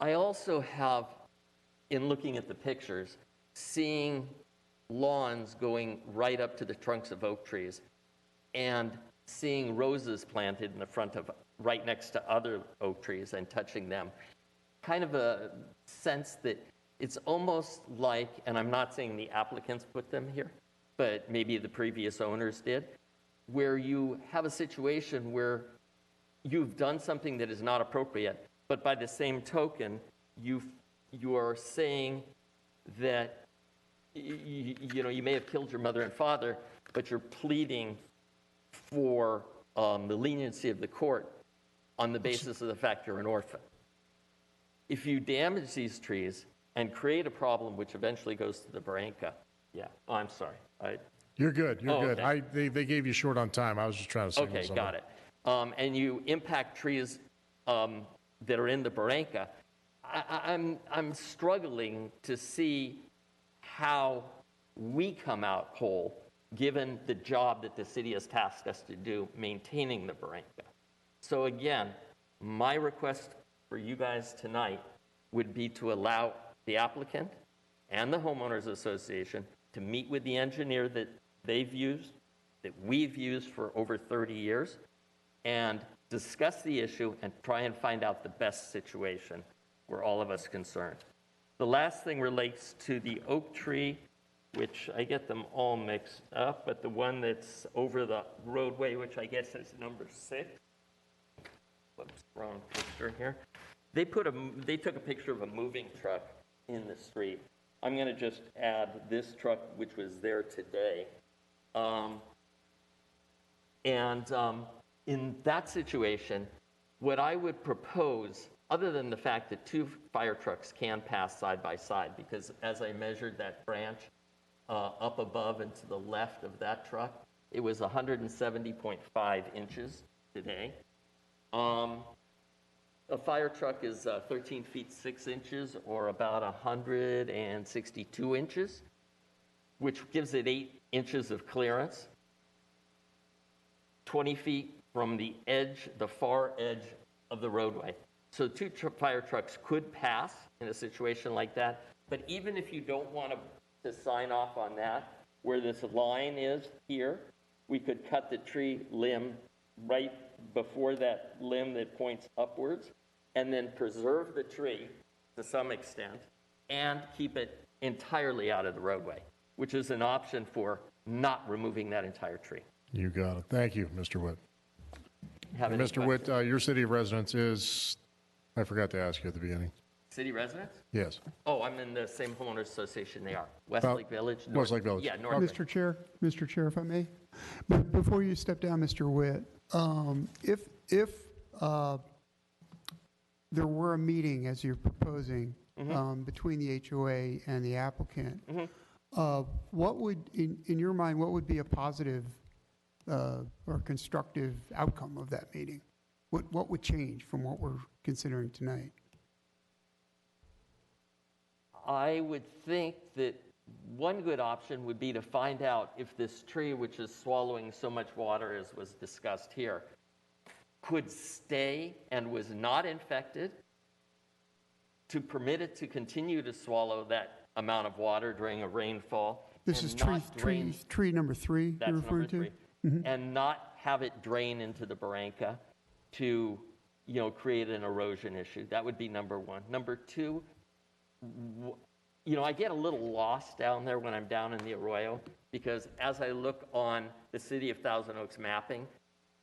I also have, in looking at the pictures, seeing lawns going right up to the trunks of oak trees and seeing roses planted in the front of, right next to other oak trees and touching them. Kind of a sense that it's almost like, and I'm not saying the applicants put them here, but maybe the previous owners did, where you have a situation where you've done something that is not appropriate, but by the same token, you are saying that you may have killed your mother and father, but you're pleading for the leniency of the court on the basis of the fact you're an orphan. If you damage these trees and create a problem which eventually goes to the barranca, I'm sorry. You're good. You're good. Okay. They gave you short on time. I was just trying to signal something. Got it. And you impact trees that are in the barranca. I'm struggling to see how we come out whole, given the job that the city has tasked us to do maintaining the barranca. So again, my request for you guys tonight would be to allow the applicant and the homeowners association to meet with the engineer that they've used, that we've used for over 30 years, and discuss the issue, and try and find out the best situation for all of us concerned. The last thing relates to the oak tree, which I get them all mixed up, but the one that's over the roadway, which I guess is number 6. Whoops, wrong picture here. They took a picture of a moving truck in the street. I'm going to just add this truck, which was there today. In that situation, what I would propose, other than the fact that 2 fire trucks can pass side by side, because as I measured that branch up above and to the left of that truck, it was 170.5 inches today. A fire truck is 13 feet 6 inches, or about 162 inches, which gives it 8 inches of clearance, 20 feet from the edge, the far edge of the roadway. So 2 fire trucks could pass in a situation like that, but even if you don't want to sign off on that, where this line is here, we could cut the tree limb right before that limb that points upwards, and then preserve the tree to some extent and keep it entirely out of the roadway, which is an option for not removing that entire tree. You got it. Thank you, Mr. Witt. Have any Mr. Witt, questions? your city of residence is, I forgot to ask you at the beginning. City residents? Yes. Oh, I'm in the same homeowners association they are. Westlake Village. Westlake Village. Yeah, North. Mr. Chair, if I may, but before you step down, Mr. Witt, if there were a meeting, as you're proposing, between the HOA and the applicant, what would, in your mind, what would be a positive or constructive outcome of that meeting? What would change from what we're considering tonight? I would think that one good option would be to find out if this tree, which is swallowing so much water as was discussed here, could stay and was not infected, to permit it to continue to swallow that amount of water during a rainfall. This is tree number 3 That's you're referring number 3. And not have it drain into the barranca to, create an erosion issue. That would be number 1. Number 2, I get a little lost down there when I'm down in the Arroyo, because as I look on the City of Thousand Oaks mapping,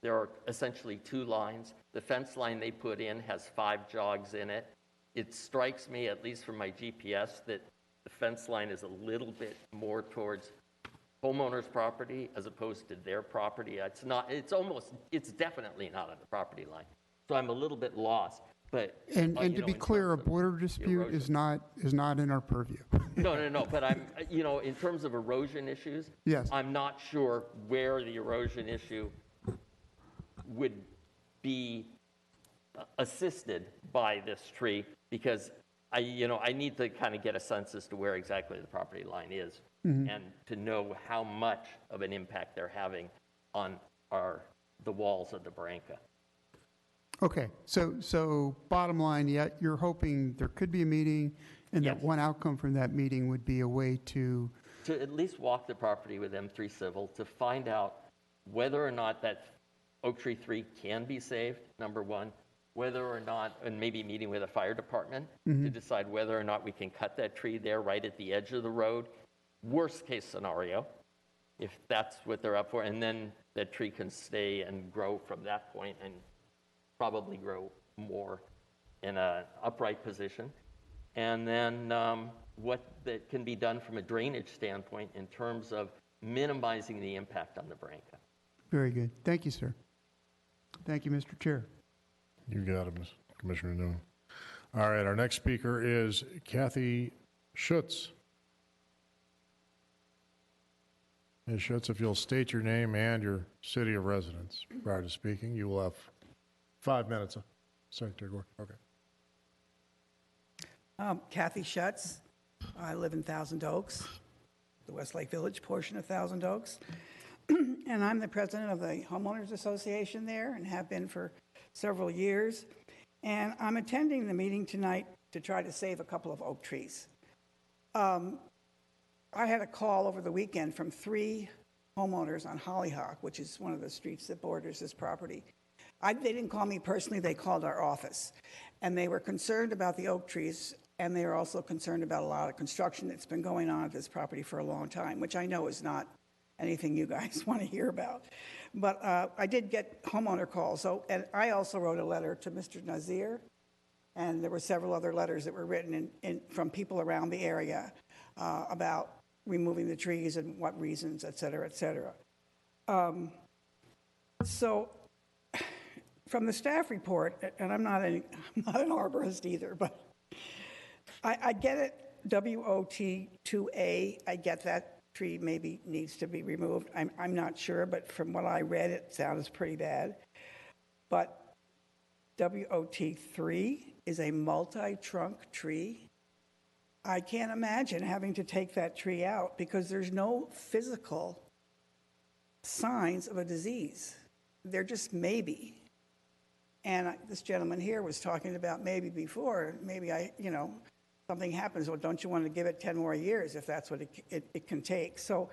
there are essentially 2 lines. The fence line they put in has 5 jogs in it. It strikes me, at least from my GPS, that the fence line is a little bit more towards homeowner's property as opposed to their property. It's definitely not on the property line. So I'm a little bit lost. But and to be clear, a border dispute is not in our purview. No. But I'm, in terms of erosion issues, yes, I'm not sure where the erosion issue would be assisted by this tree, because I need to kind of get a sense as to where exactly the property line is, and to know how much of an impact they're having on the walls of the barranca. Okay, so bottom line, you're hoping there could be a meeting, and Yes. that one outcome from that meeting would be a way to at least walk the property with M3 Civil to find out whether or not that Oak Tree 3 can be saved, number 1, whether or not, and maybe meeting with a fire department to decide whether or not we can cut that tree there right at the edge of the road. Worst case scenario, if that's what they're up for, and then that tree can stay and grow from that point and probably grow more in an upright position. And then what that can be done from a drainage standpoint in terms of minimizing the impact on the barranca. Very good. Thank you, sir. Thank you, Mr. Chair. You got it, Commissioner Newman. All right, our next speaker is Kathy Schutz. Ms. Schutz, if you'll state your name and your city of residence prior to speaking, you will have 5 minutes. Secretary Gore. Okay. Kathy Schutz. I live in Thousand Oaks, the Westlake Village portion of Thousand Oaks. And I'm the president of the Homeowners Association there and have been for several years. And I'm attending the meeting tonight to try to save a couple of oak trees. I had a call over the weekend from 3 homeowners on Hollyhock, which is one of the streets that borders this property, They didn't call me personally, they called our office. And they were concerned about the oak trees, and they are also concerned about a lot of construction that's been going on at this property for a long time, which I know is not anything you guys want to hear about. But I did get homeowner calls. And I also wrote a letter to Mr. Nazir, and there were several other letters that were written from people around the area about removing the trees and what reasons, et cetera, et cetera. So from the staff report, and I'm not an arborist either, but I get it, WOT2A, I get that tree maybe needs to be removed. I'm not sure, but from what I read, it sounds pretty bad. But WOT3 is a multi-trunk tree. I can't imagine having to take that tree out because there's no physical signs of a disease. They're just maybe. And this gentleman here was talking about maybe before, maybe something happens. Well, don't you want to give it 10 more years if that's what it can take? So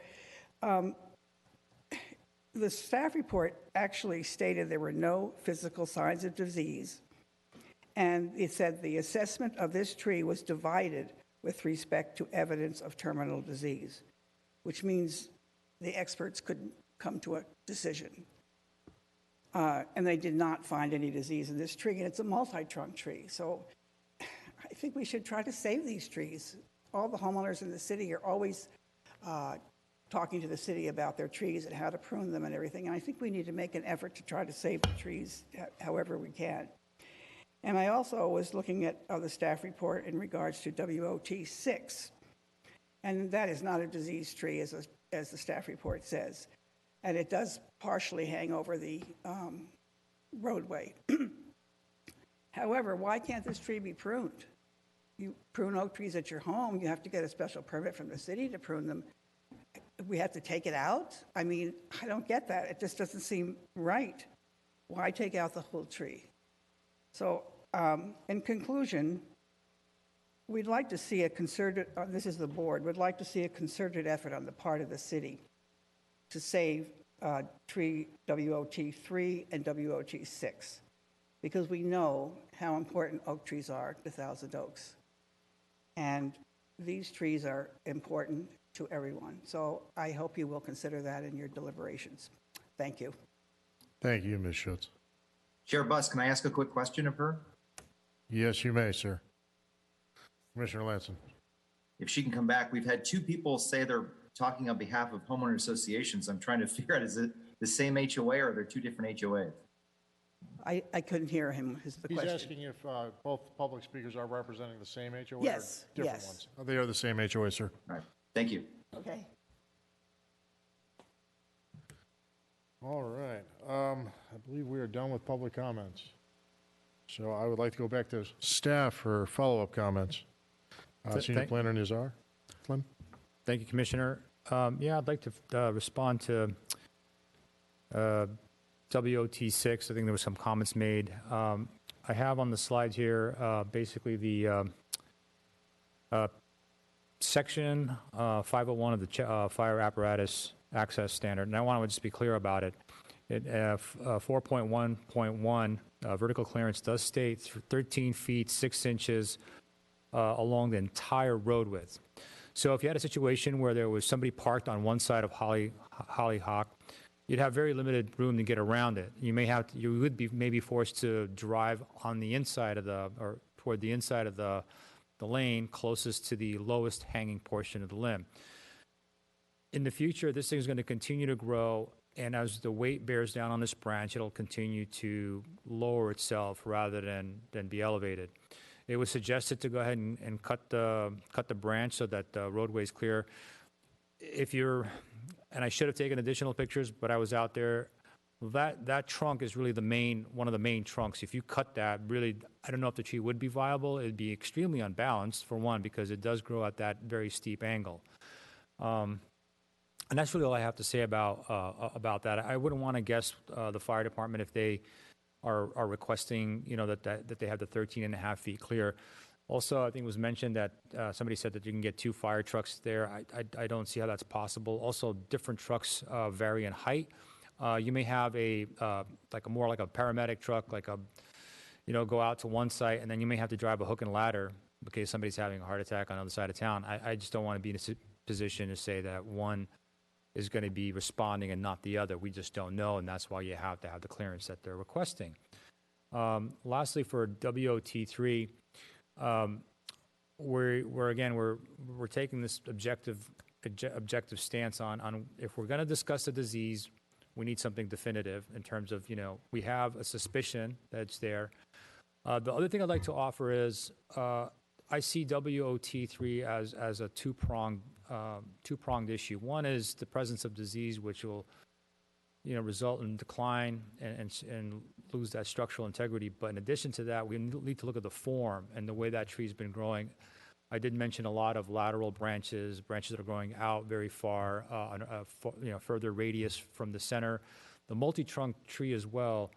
the staff report actually stated there were no physical signs of disease. And it said the assessment of this tree was divided with respect to evidence of terminal disease, which means the experts couldn't come to a decision. And they did not find any disease in this tree, and it's a multi-trunk tree. So I think we should try to save these trees. All the homeowners in the city are always talking to the city about their trees and how to prune them and everything. And I think we need to make an effort to try to save the trees however we can. And I also was looking at the staff report in regards to WOT6. And that is not a diseased tree, as the staff report says. And it does partially hang over the roadway. However, why can't this tree be pruned? You prune oak trees at your home, you have to get a special permit from the city to prune them. We have to take it out? I mean, I don't get that. It just doesn't seem right. Why take out the whole tree? So, in conclusion, we'd like to see a concerted, this is the board, would like to see a concerted effort on the part of the city to save tree WOT3 and WOT6, because we know how important oak trees are to Thousand Oaks. And these trees are important to everyone. So I hope you will consider that in your deliberations. Thank you. Thank you, Ms. Schutz. Chair Buss, can I ask a quick question of her? Yes, you may, sir. Commissioner Lanson. If she can come back, we've had two people say they're talking on behalf of homeowner associations. I'm trying to figure out, is it the same HOA or are there two different HOAs? I couldn't hear him, is the He's question. asking if both public speakers are representing the same HOA Yes, or different yes. ones. Oh, they are the same HOA, sir. All right, thank you. Okay. All right. I believe we are done with public comments. So I would like to go back to staff for follow-up comments. Senior Planner Nizar. Flynn? Thank you, Commissioner. Yeah, I'd like to respond to WOT6. I think there were some comments made. I have on the slide here basically the section 501 of the fire apparatus access standard, and I want to just be clear about it. 4.1.1 vertical clearance does state 13 feet 6 inches along the entire road width. So if you had a situation where there was somebody parked on one side of Hollyhock, you'd have very limited room to get around it. You would be maybe forced to drive on the inside of or toward the inside of the lane closest to the lowest hanging portion of the limb. In the future, this thing is going to continue to grow, and as the weight bears down on this branch, it'll continue to lower itself rather than be elevated. It was suggested to go ahead and cut the branch so that the roadway is clear. And I should have taken additional pictures, but I was out there. That trunk is really one of the main trunks. If you cut that, really, I don't know if the tree would be viable. It'd be extremely unbalanced, for one, because it does grow at that very steep angle. And that's really all I have to say about that. I wouldn't want to guess the fire department if they are requesting, that they have the 13.5 feet clear. Also, I think it was mentioned that somebody said that you can get 2 fire trucks there. I don't see how that's possible. Also, different trucks vary in height. You may have more like a paramedic truck, go out to one site, and then you may have to drive a hook and ladder because somebody's having a heart attack on the other side of town. I just don't want to be in a position to say that one is going to be responding and not the other. We just don't know, and that's why you have to have the clearance that they're requesting. Lastly, for WOT3, we're taking this objective stance on if we're going to discuss a disease, we need something definitive in terms of, we have a suspicion that it's there. The other thing I'd like to offer is I see WOT3 as a two-pronged issue. One is the presence of disease, which will result in decline and lose that structural integrity. But in addition to that, we need to look at the form and the way that tree's been growing. I did mention a lot of lateral branches that are growing out very far, further radius from the center. The multi-trunk tree as well,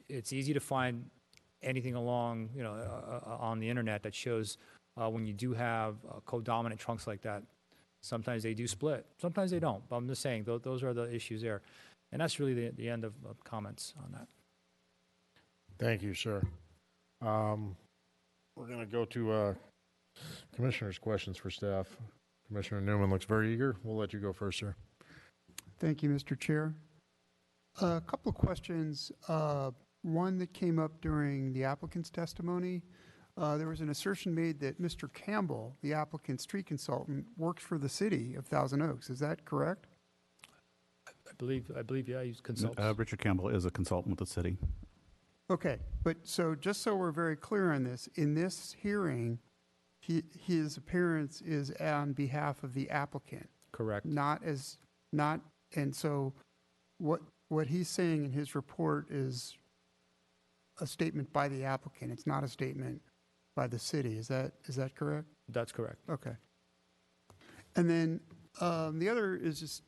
it's easy to find anything along, on the internet that shows when you do have codominant trunks like that, sometimes they do split, sometimes they don't. But I'm just saying those are the issues there. And that's really the end of comments on that. Thank you, sir. We're going to go to Commissioner's questions for staff. Commissioner Newman looks very eager. We'll let you go first, sir. Thank you, Mr. Chair. A couple of questions. One that came up during the applicant's testimony. There was an assertion made that Mr. Campbell, the applicant's tree consultant, works for the city of Thousand Oaks. Is that correct? I believe, yeah, he's consults. Richard Campbell is a consultant with the city. Okay, but so just so we're very clear on this, in this hearing, his appearance is on behalf of the applicant. Correct. And so what he's saying in his report is a statement by the applicant. It's not a statement by the city. Is that correct? That's correct. Okay. And then the other is just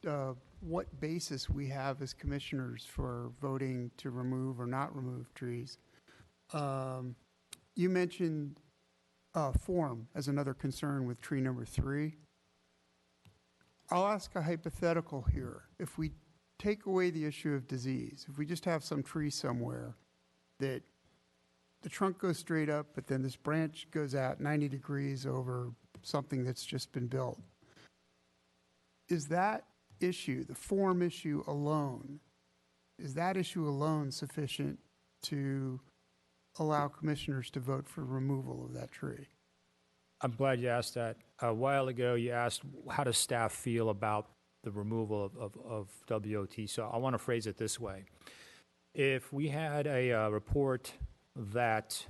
what basis we have as commissioners for voting to remove or not remove trees. You mentioned form as another concern with tree number 3. I'll ask a hypothetical here. If we take away the issue of disease, if we just have some tree somewhere that the trunk goes straight up, but then this branch goes out 90 degrees over something that's just been built, is that issue, the form issue alone, is that issue alone sufficient to allow commissioners to vote for removal of that tree? I'm glad you asked that. A while ago, you asked, how does staff feel about the removal of WOT? So I want to phrase it this way. If we had a report that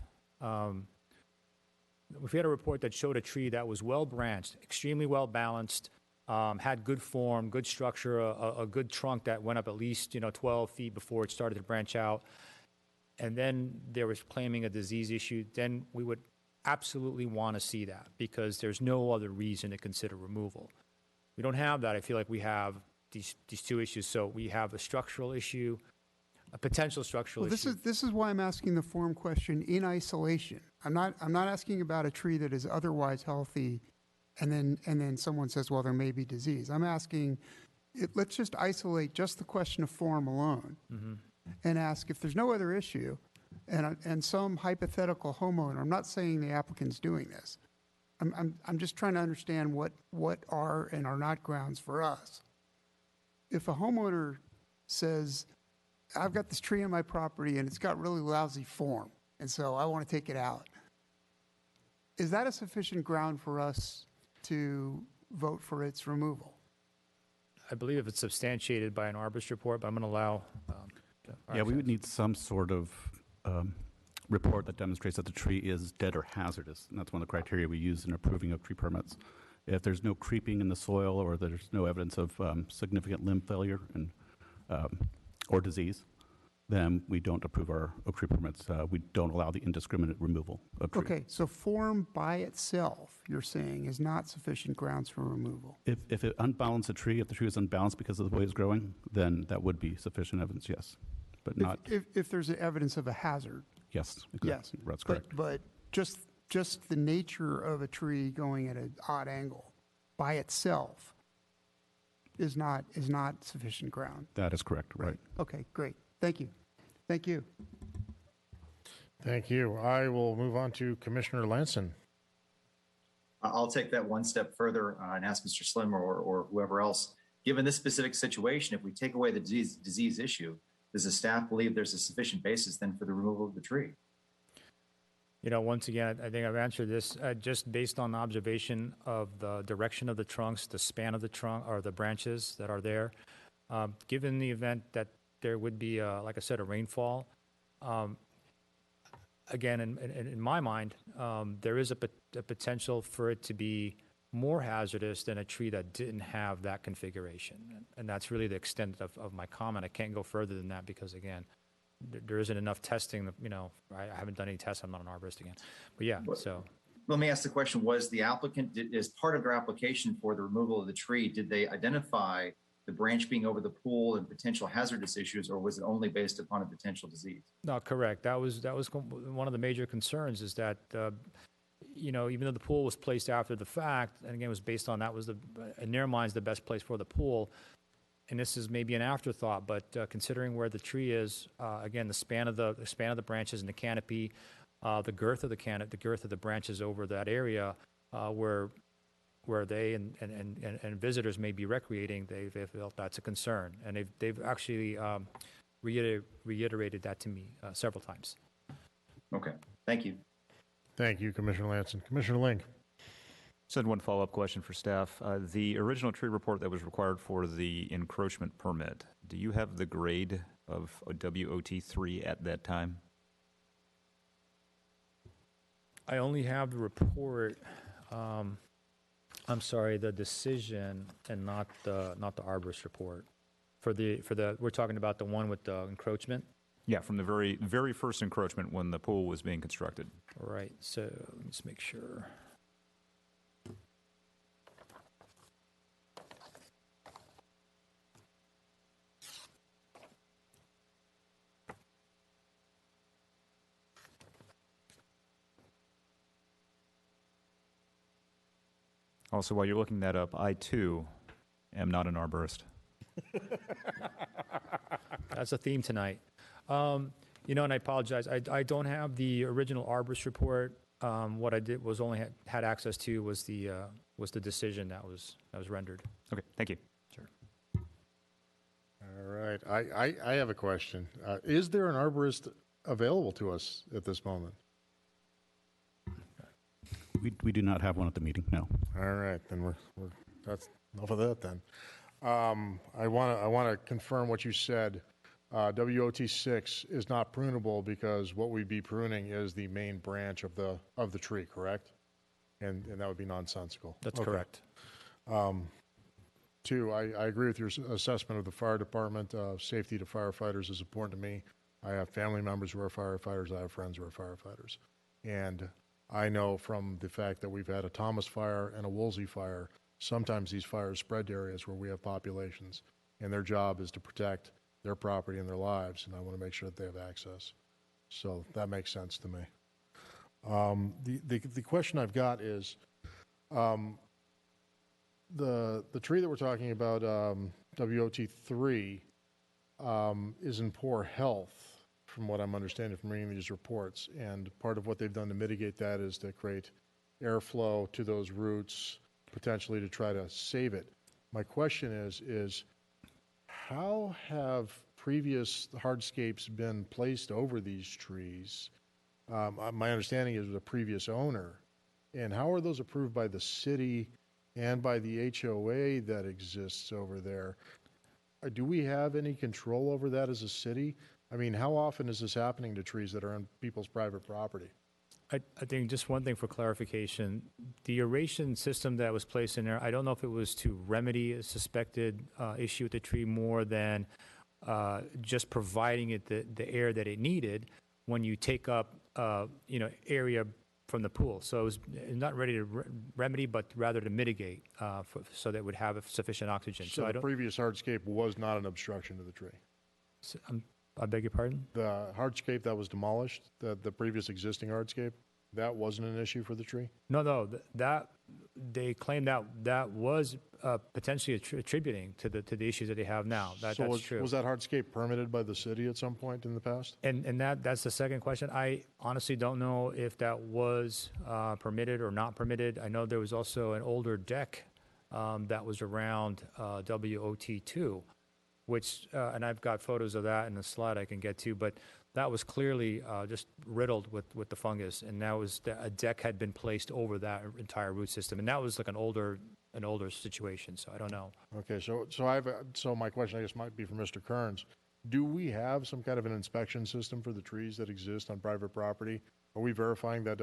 showed a tree that was well branched, extremely well balanced, had good form, good structure, a good trunk that went up at least 12 feet before it started to branch out, and then there was claiming a disease issue, then we would absolutely want to see that because there's no other reason to consider removal. We don't have that. I feel like we have these two issues. So we have a structural issue, a potential structural issue. This is why I'm asking the form question in isolation. I'm not asking about a tree that is otherwise healthy, and then someone says, well, there may be disease. I'm asking, let's just isolate just the question of form alone, and ask if there's no other issue, and some hypothetical homeowner. I'm not saying the applicant's doing this. I'm just trying to understand what are and are not grounds for us. If a homeowner says, I've got this tree on my property and it's got really lousy form, and so I want to take it out, is that a sufficient ground for us to vote for its removal? I believe if it's substantiated by an arborist report, but I'm going to allow... Yeah, we would need some sort of report that demonstrates that the tree is dead or hazardous, and that's one of the criteria we use in approving of tree permits. If there's no creeping in the soil or there's no evidence of significant limb failure and or disease, then we don't approve our oak tree permits. We don't allow the indiscriminate removal of trees. Okay, so form by itself, you're saying, is not sufficient grounds for removal? If it unbalances a tree, if the tree is unbalanced because of the way it's growing, then that would be sufficient evidence, yes. But not... If there's evidence of a hazard? Yes, exactly. Yes. That's correct. But just the nature of a tree going at an odd angle by itself is not sufficient ground. That is correct, right. Okay, great. Thank you. Thank you. Thank you. I will move on to Commissioner Lanson. I'll take that one step further and ask Mr. Slim or whoever else, given this specific situation, if we take away the disease issue, does the staff believe there's a sufficient basis then for the removal of the tree? You know, once again, I think I've answered this just based on observation of the direction of the trunks, the span of the trunk or the branches that are there. Given the event that there would be, like I said, a rainfall, again, in my mind, there is a potential for it to be more hazardous than a tree that didn't have that configuration. And that's really the extent of my comment. I can't go further than that because, again, there isn't enough testing. You know, I haven't done any tests. I'm not an arborist again. But yeah, so. Let me ask the question, was the applicant, as part of their application for the removal of the tree, did they identify the branch being over the pool and potential hazardous issues, or was it only based upon a potential disease? No, correct. That was one of the major concerns is that, you know, even though the pool was placed after the fact, and again, it was based on that was in their minds, the best place for the pool. And this is maybe an afterthought, but considering where the tree is, again, the span of the branches and the canopy, the girth of the girth of the branches over that area, where they and visitors may be recreating, they felt that's a concern, and they've actually reiterated that to me several times. Okay, thank you. Thank you, Commissioner Lanson. Commissioner Link. Just had one follow-up question for staff. The original tree report that was required for the encroachment permit, do you have the grade of a WOT3 at that time? I only have the report. I'm sorry, the decision and not the arborist report. For the we're talking about the one with the encroachment. Yeah, from the very first encroachment when the pool was being constructed. All right. So let me just make sure. Also, while you're looking that up, I too am not an arborist. That's a theme tonight. You know, and I apologize. I don't have the original arborist report. What I did was only had access to was the decision that was rendered. Okay, thank you. Sure. All right. I have a question. Is there an arborist available to us at this moment? We do not have one at the meeting, no. All right, then that's enough of that then. I want to confirm what you said. WOT6 is not prunable because what we'd be pruning is the main branch of the tree, correct? And that would be nonsensical. That's correct. Two, I agree with your assessment of the fire department. Safety to firefighters is important to me. I have family members who are firefighters. I have friends who are firefighters. And I know from the fact that we've had a Thomas fire and a Woolsey fire, sometimes these fires spread to areas where we have populations, and their job is to protect their property and their lives, and I want to make sure that they have access. So that makes sense to me. The question I've got is, the tree that we're talking about, WOT3, is in poor health, from what I'm understanding from reading these reports, and part of what they've done to mitigate that is to create airflow to those roots, potentially to try to save it. My question is how have previous hardscapes been placed over these trees? My understanding is the previous owner, and how are those approved by the city and by the HOA that exists over there? Do we have any control over that as a city? I mean, how often is this happening to trees that are on people's private property? I think just one thing for clarification, the aeration system that was placed in there, I don't know if it was to remedy a suspected issue with the tree more than just providing it the air that it needed when you take up, area from the pool. So it was not ready to remedy, but rather to mitigate so that it would have sufficient oxygen. So the previous hardscape was not an obstruction to the tree? So, I beg your pardon? The hardscape that was demolished, the previous existing hardscape, that wasn't an issue for the tree? No, they claim that that was potentially attributing to the issues that they have now. That's true. Was that hardscape permitted by the city at some point in the past? And that's the second question. I honestly don't know if that was permitted or not permitted. I know there was also an older deck that was around WOT2, which, and I've got photos of that in the slide I can get to, but that was clearly just riddled with the fungus, and that was a deck had been placed over that entire root system, and that was like an older situation. So I don't know. Okay, so my question, I guess, might be for Mr. Kearns. Do we have some kind of an inspection system for the trees that exist on private property? Are we verifying that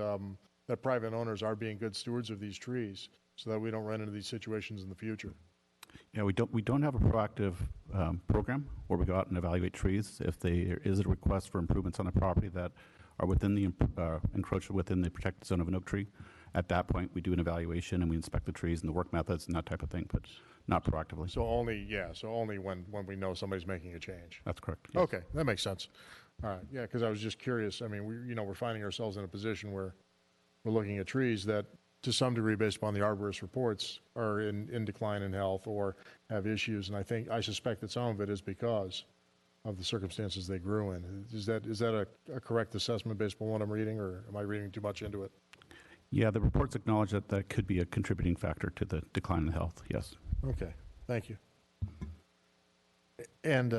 that private owners are being good stewards of these trees so that we don't run into these situations in the future? Yeah, we don't have a proactive program where we go out and evaluate trees. If there is a request for improvements on the property that are within the encroachment within the protected zone of an oak tree, at that point we do an evaluation and we inspect the trees and the work methods and that type of thing, but not proactively. So only when we know somebody's making a change. That's correct. Yes. Okay, that makes sense. All right, yeah, because I was just curious. I mean, we're finding ourselves in a position where we're looking at trees that, to some degree, based upon the arborist reports, are in decline in health or have issues. And I suspect that some of it is because of the circumstances they grew in. Is that a correct assessment based upon what I'm reading, or am I reading too much into it? Yeah, the reports acknowledge that that could be a contributing factor to the decline in health, yes. Okay, thank you. And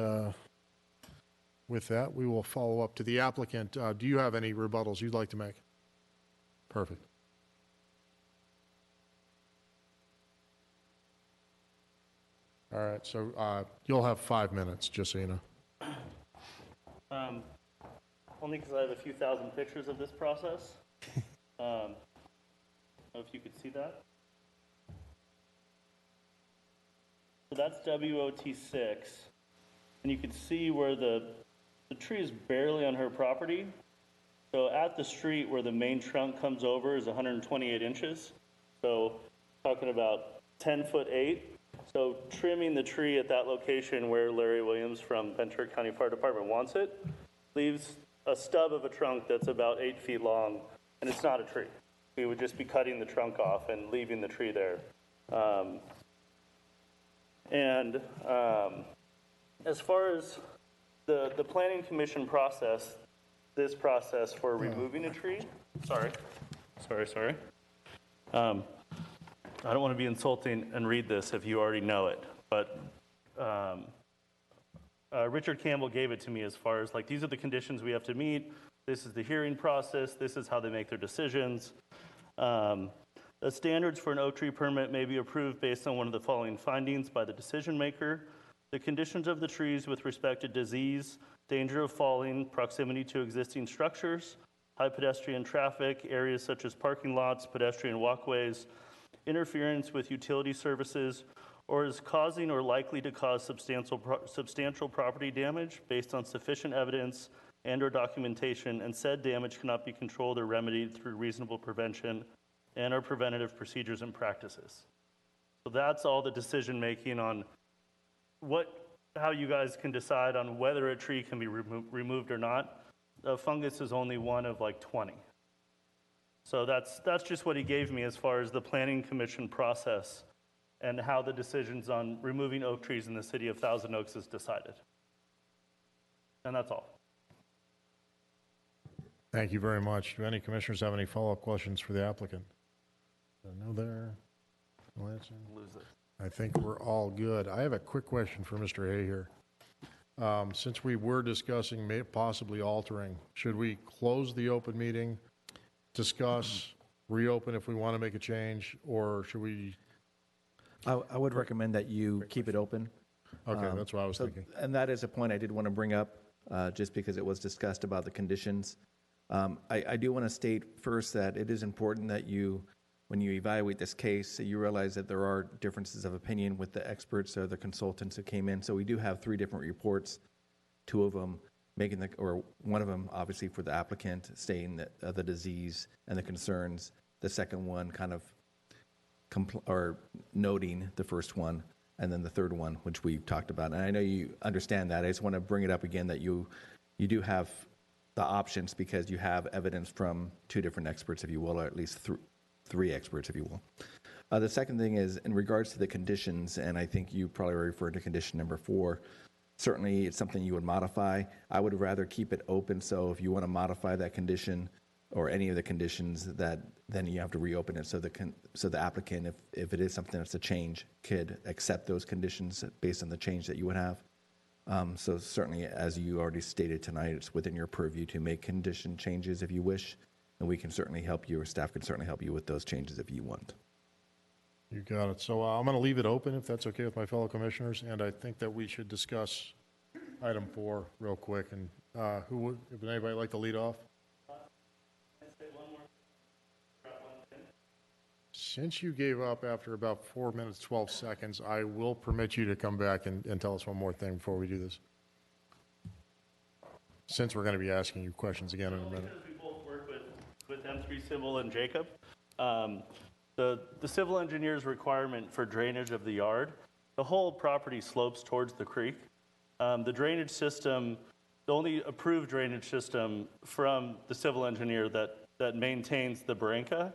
with that, we will follow up to the applicant. Do you have any rebuttals you'd like to make? Perfect. All right, so you'll have 5 minutes, just so you know. Only because I have a few thousand pictures of this process. I don't know if you could see that. So that's WOT6, and you can see where the tree is barely on her property. So at the street where the main trunk comes over is 128 inches. So talking about 10'8". So trimming the tree at that location where Larry Williams from Ventura County Fire Department wants it leaves a stub of a trunk that's about 8 feet long, and it's not a tree. We would just be cutting the trunk off and leaving the tree there. As far as the Planning Commission process, this process for removing a tree, sorry. I don't want to be insulting and read this if you already know it, but Richard Campbell gave it to me as far as, like, these are the conditions we have to meet, this is the hearing process, this is how they make their decisions. The standards for an oak tree permit may be approved based on one of the following findings by the decision maker: the conditions of the trees with respect to disease, danger of falling, proximity to existing structures, high pedestrian traffic, areas such as parking lots, pedestrian walkways, interference with utility services, or is causing or likely to cause substantial property damage based on sufficient evidence and or documentation, and said damage cannot be controlled or remedied through reasonable prevention and or preventative procedures and practices. So that's all the decision making on how you guys can decide on whether a tree can be removed or not. The fungus is only one of like 20. So that's just what he gave me as far as the Planning Commission process and how the decisions on removing oak trees in the city of Thousand Oaks is decided. And that's all. Thank you very much. Do any commissioners have any follow-up questions for the applicant? No there. No answer. I think we're all good. I have a quick question for Mr. Hay here. Since we were discussing possibly altering, should we close the open meeting, discuss, reopen if we want to make a change, or should we? I would recommend that you keep it open. Okay, that's what I was thinking. And that is a point I did want to bring up, just because it was discussed about the conditions. I do want to state first that it is important that when you evaluate this case, you realize that there are differences of opinion with the experts or the consultants who came in. So we do have 3 different reports, 2 of them one of them obviously for the applicant stating that the disease and the concerns. The second one kind of noting the first one, and then the third one, which we've talked about. And I know you understand that. I just want to bring it up again that you do have the options because you have evidence from 2 different experts, if you will, or at least 3 experts, if you will. The second thing is in regards to the conditions, and I think you probably referred to condition number 4. Certainly, it's something you would modify. I would rather keep it open, so if you want to modify that condition or any of the conditions, that then you have to reopen it so the applicant, if it is something that's a change, could accept those conditions based on the change that you would have. So certainly, as you already stated tonight, it's within your purview to make condition changes if you wish, and we can certainly help you, or staff can certainly help you with those changes if you want. You got it. So I'm going to leave it open if that's okay with my fellow commissioners, and I think that we should discuss item 4 real quick. And would anybody like to lead off? Since you gave up after about 4 minutes, 12 seconds, I will permit you to come back and tell us one more thing before we do this. Since we're going to be asking you questions again in a minute. Because we both work with M3 Civil and Jacob, the civil engineer's requirement for drainage of the yard, the whole property slopes towards the creek. The drainage system, the only approved drainage system from the civil engineer that maintains the Barranca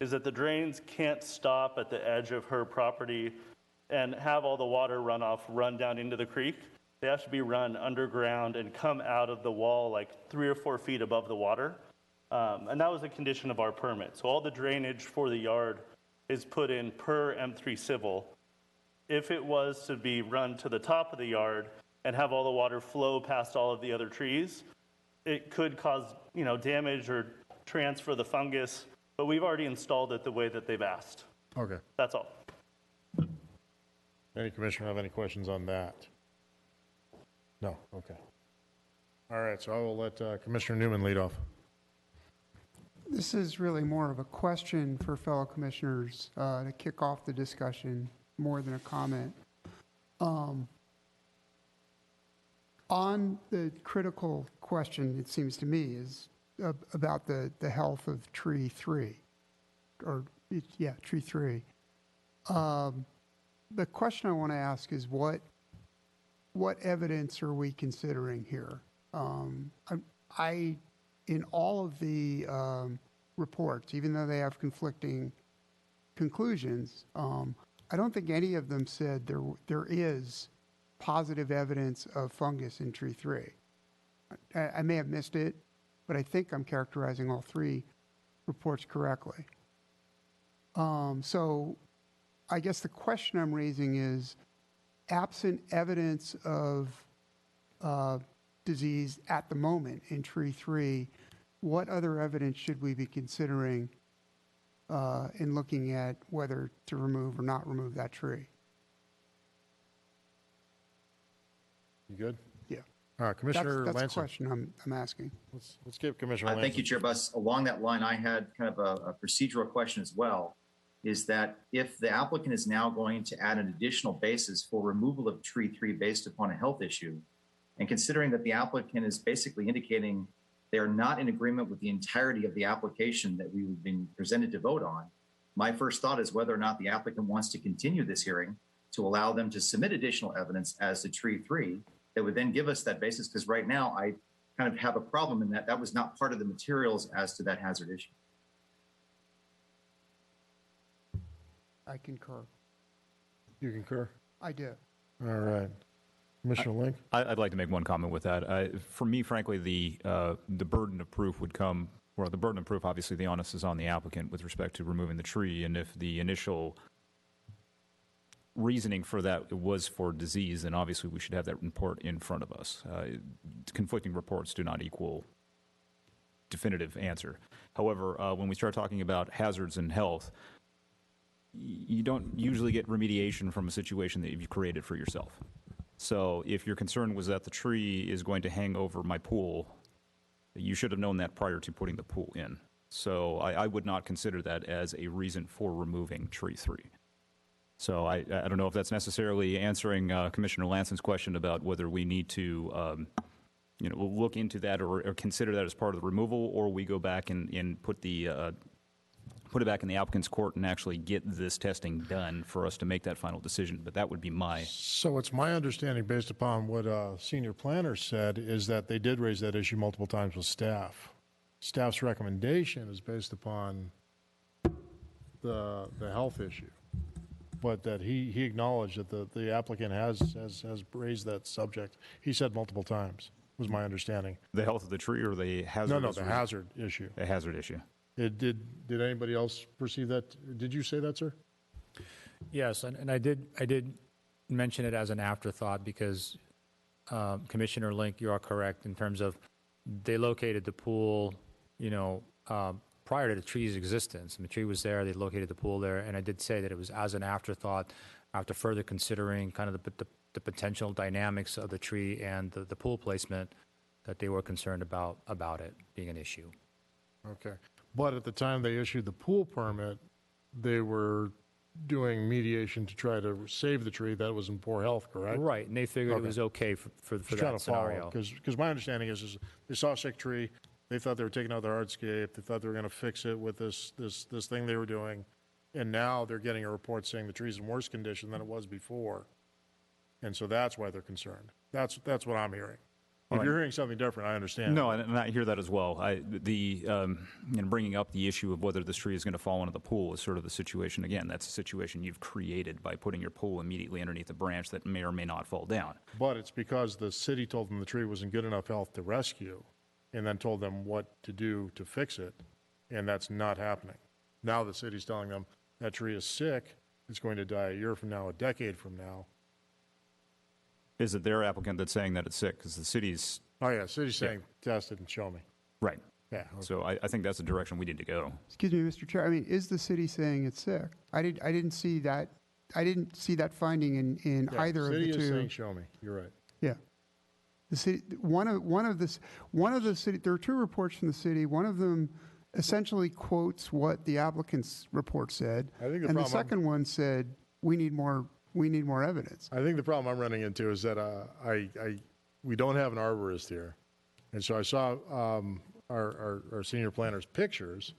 is that the drains can't stop at the edge of her property and have all the water runoff run down into the creek. They have to be run underground and come out of the wall like 3 or 4 feet above the water. And that was a condition of our permit. So all the drainage for the yard is put in per M3 Civil. If it was to be run to the top of the yard and have all the water flow past all of the other trees, it could cause, damage or transfer the fungus, but we've already installed it the way that they've asked. Okay. That's all. Any commissioner have any questions on that? No? Okay. All right, so I will let Commissioner Newman lead off. This is really more of a question for fellow commissioners to kick off the discussion more than a comment. On the critical question, it seems to me, is about the health of tree 3. Tree 3. The question I want to ask is what evidence are we considering here? In all of the reports, even though they have conflicting conclusions, I don't think any of them said there is positive evidence of fungus in tree 3. I may have missed it, but I think I'm characterizing all 3 reports correctly. So I guess the question I'm raising is, absent evidence of disease at the moment in tree 3, what other evidence should we be considering in looking at whether to remove or not remove that tree? You good? Yeah. Commissioner that's Lanson. the question I'm asking. Let's give Commissioner Lanson. Thank you, Chair Buss. Along that line, I had kind of a procedural question as well, is that if the applicant is now going to add an additional basis for removal of tree 3 based upon a health issue, and considering that the applicant is basically indicating they are not in agreement with the entirety of the application that we've been presented to vote on, my first thought is whether or not the applicant wants to continue this hearing to allow them to submit additional evidence as to tree 3 that would then give us that basis, because right now I kind of have a problem in that was not part of the materials as to that hazard issue. I concur. You concur? I do. All right. Commissioner Link? I'd like to make one comment with that. For me, frankly, the burden of proof would come, well, the burden of proof, obviously the onus is on the applicant with respect to removing the tree, and if the initial reasoning for that was for disease, then obviously we should have that report in front of us. Conflicting reports do not equal definitive answer. However, when we start talking about hazards and health, you don't usually get remediation from a situation that you've created for yourself. So if your concern was that the tree is going to hang over my pool, you should have known that prior to putting the pool in. So I would not consider that as a reason for removing tree 3. So I don't know if that's necessarily answering Commissioner Lanson's question about whether we need to look into that or consider that as part of the removal, or we go back and put it back in the applicant's court and actually get this testing done for us to make that final decision. But that would be my... So it's my understanding, based upon what senior planner said, is that they did raise that issue multiple times with staff. Staff's recommendation is based upon the health issue, but that he acknowledged that the applicant has raised that subject. He said multiple times, was my understanding. The health of the tree or the hazard? No, the hazard issue. The hazard issue. Did anybody else perceive that? Did you say that, sir? Yes, and I did mention it as an afterthought because Commissioner Link, you are correct in terms of they located the pool, prior to the tree's existence. The tree was there, they located the pool there, and I did say that it was as an afterthought after further considering kind of the potential dynamics of the tree and the pool placement that they were concerned about it being an issue. Okay. But at the time they issued the pool permit, they were doing mediation to try to save the tree that was in poor health, correct? Right, and they figured it was okay for that scenario. Because my understanding is they saw a sick tree, they thought they were taking out their hardscape, they thought they were going to fix it with this thing they were doing, and now they're getting a report saying the tree's in worse condition than it was before. And so that's why they're concerned. That's what I'm hearing. If you're hearing something different, I understand. No, and I hear that as well. Bringing up the issue of whether this tree is going to fall into the pool is sort of the situation. Again, that's a situation you've created by putting your pool immediately underneath a branch that may or may not fall down. But it's because the city told them the tree was in good enough health to rescue and then told them what to do to fix it, and that's not happening. Now the city's telling them that tree is sick, it's going to die a year from now, a decade from now. Is it their applicant that's saying that it's sick? Because the city's... Oh, yeah, city's saying test it and show me. Right. Yeah. Okay. So I think that's the direction we need to go. Excuse me, Mr. Chair. I mean, is the city saying it's sick? I didn't see that. I didn't see that finding in either of the two. The city is saying show me. You're right. Yeah. The city. One of the city. There are two reports from the city. One of them essentially quotes what the applicant's report said, and the second one said we need more evidence. I think the problem I'm running into is that we don't have an arborist here. And so I saw our senior planner's pictures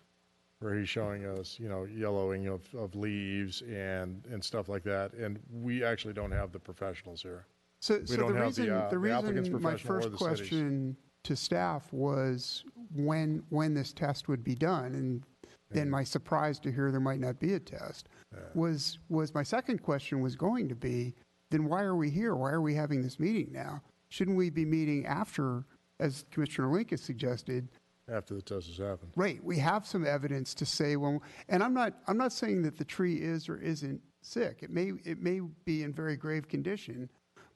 where he's showing us, yellowing of leaves and stuff like that. And we actually don't have the professionals here. So we don't have the applicant's reason my professional or first the question to staff was when this test would be done, and then my surprise to hear there might not be a test was my second question was going to be, then why are we here? Why are we having this meeting now? Shouldn't we be meeting after, as Commissioner Link has suggested? After the test has happened. Right. We have some evidence to say and I'm not saying that the tree is or isn't sick. It may be in very grave condition,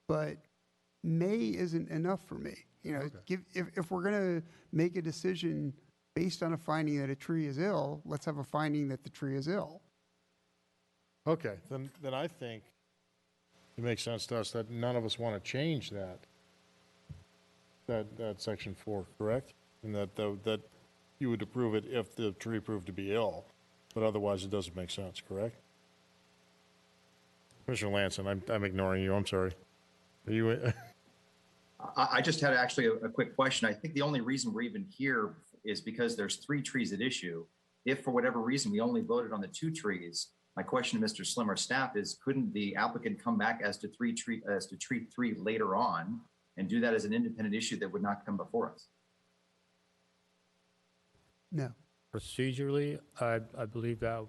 but may isn't enough for me. If we're going to make a decision based on a finding that a tree is ill, let's have a finding that the tree is ill. Okay, then I think it makes sense to us that none of us want to change that section 4, correct? And that you would approve it if the tree proved to be ill, but otherwise it doesn't make sense, correct? Commissioner Lanson, I'm ignoring you. I'm sorry. Are you? I just had actually a quick question. I think the only reason we're even here is because there's 3 trees at issue. If for whatever reason we only voted on the 2 trees, my question to Mr. Slim or staff is, couldn't the applicant come back as to treat 3 later on and do that as an independent issue that would not come before us? No. Procedurally, I believe that.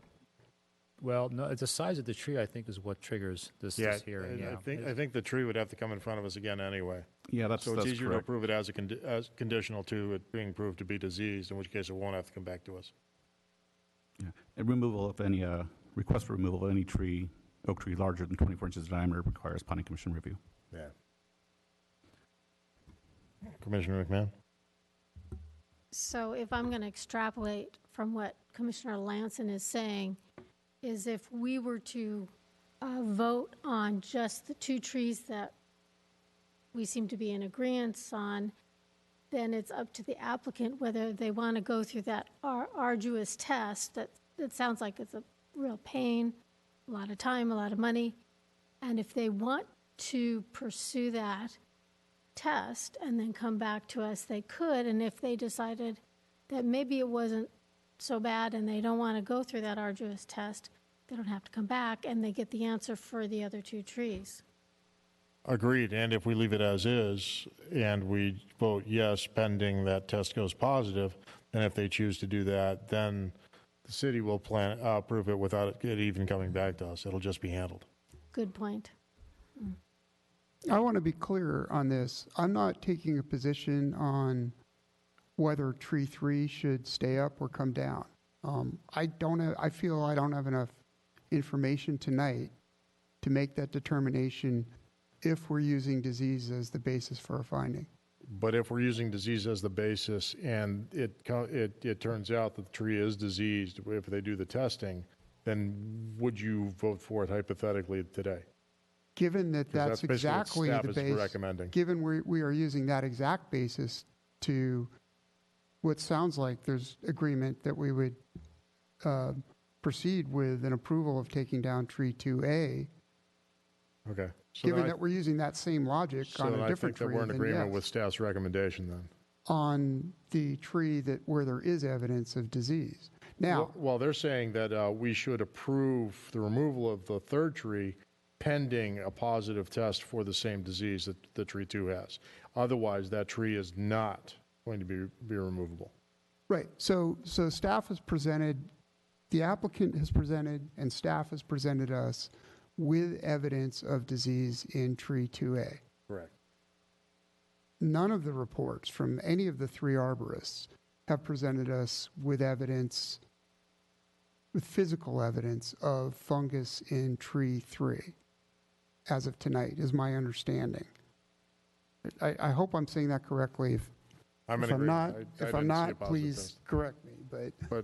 Well, no, it's the size of the tree, I think, is what triggers this hearing. Yeah, I think the tree would have to come in front of us again anyway. Yeah, that's so it's easier correct. to approve it as conditional to it being proved to be diseased, in which case it won't have to come back to us. Yeah. And removal of any request for removal of any tree, oak tree larger than 24 inches in diameter requires planning commission review. Yeah. Commissioner McMahon? So if I'm going to extrapolate from what Commissioner Lanson is saying, is if we were to vote on just the 2 trees that we seem to be in agreement on, then it's up to the applicant whether they want to go through that arduous test. That sounds like it's a real pain, a lot of time, a lot of money. And if they want to pursue that test and then come back to us, they could. And if they decided that maybe it wasn't so bad and they don't want to go through that arduous test, they don't have to come back and they get the answer for the other 2 trees. Agreed. And if we leave it as is and we vote yes pending that test goes positive, then if they choose to do that, then the city will approve it without it even coming back to us. It'll just be handled. Good point. I want to be clear on this. I'm not taking a position on whether tree 3 should stay up or come down. I feel I don't have enough information tonight to make that determination if we're using disease as the basis for a finding. But if we're using disease as the basis and it turns out that the tree is diseased, if they do the testing, then would you vote for it hypothetically today? Given that 'Cause that's basically what exactly staff the is basis, recommending. given we are using that exact basis to what sounds like there's agreement that we would proceed with an approval of taking down tree 2A, Okay. So given then that we're using that same logic on a I different think that tree, we're in then agreement yes. with staff's recommendation then. On the tree where there is evidence of disease. Now, Well, they're saying that we should approve the removal of the third tree pending a positive test for the same disease that the tree 2 has. Otherwise, that tree is not going to be removable. right, so staff has presented, the applicant has presented, and staff has presented us with evidence of disease in tree 2A. Correct. None of the reports from any of the 3 arborists have presented us with evidence, with physical evidence of fungus in tree 3 as of tonight, is my understanding. I hope I'm saying that correctly. If I'm in I'm not, agreement. I if didn't I'm see a not, positive please test. correct me, But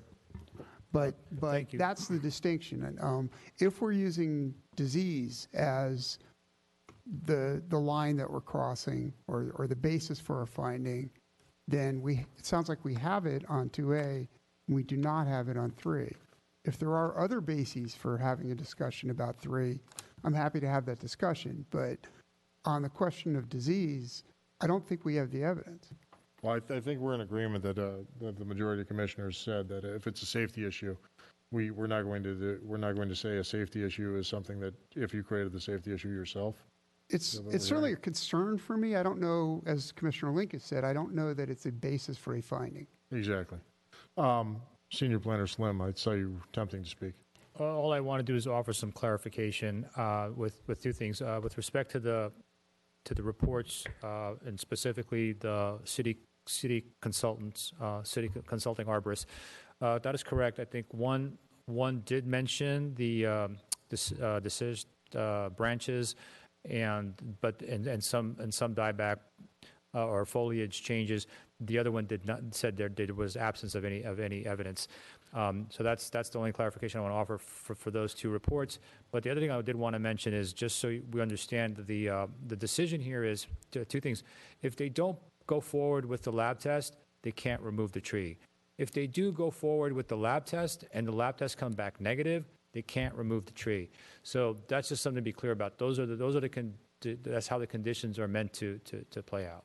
but Thank you. that's the distinction. And if we're using disease as the line that we're crossing or the basis for a finding, then it sounds like we have it on 2A, and we do not have it on 3. If there are other bases for having a discussion about 3, I'm happy to have that discussion. But on the question of disease, I don't think we have the evidence. Well, I think we're in agreement that the majority of commissioners said that if it's a safety issue, we're not going to say a safety issue is something that if you created the safety issue yourself. It's certainly a concern for me. I don't know, as Commissioner Link has said, I don't know that it's a basis for a finding. Exactly. Senior Planner Slim, I saw you attempting to speak. All I want to do is offer some clarification with 2 things. With respect to the reports and specifically the city consultants, city consulting arborists, that is correct. I think one did mention the deciduous branches and some dieback or foliage changes. The other one did not, said there was absence of any evidence. So that's the only clarification I want to offer for those 2 reports. But the other thing I did want to mention is, just so we understand, the decision here is 2 things. If they don't go forward with the lab test, they can't remove the tree. If they do go forward with the lab test and the lab test come back negative, they can't remove the tree. So that's just something to be clear about. That's how the conditions are meant to play out.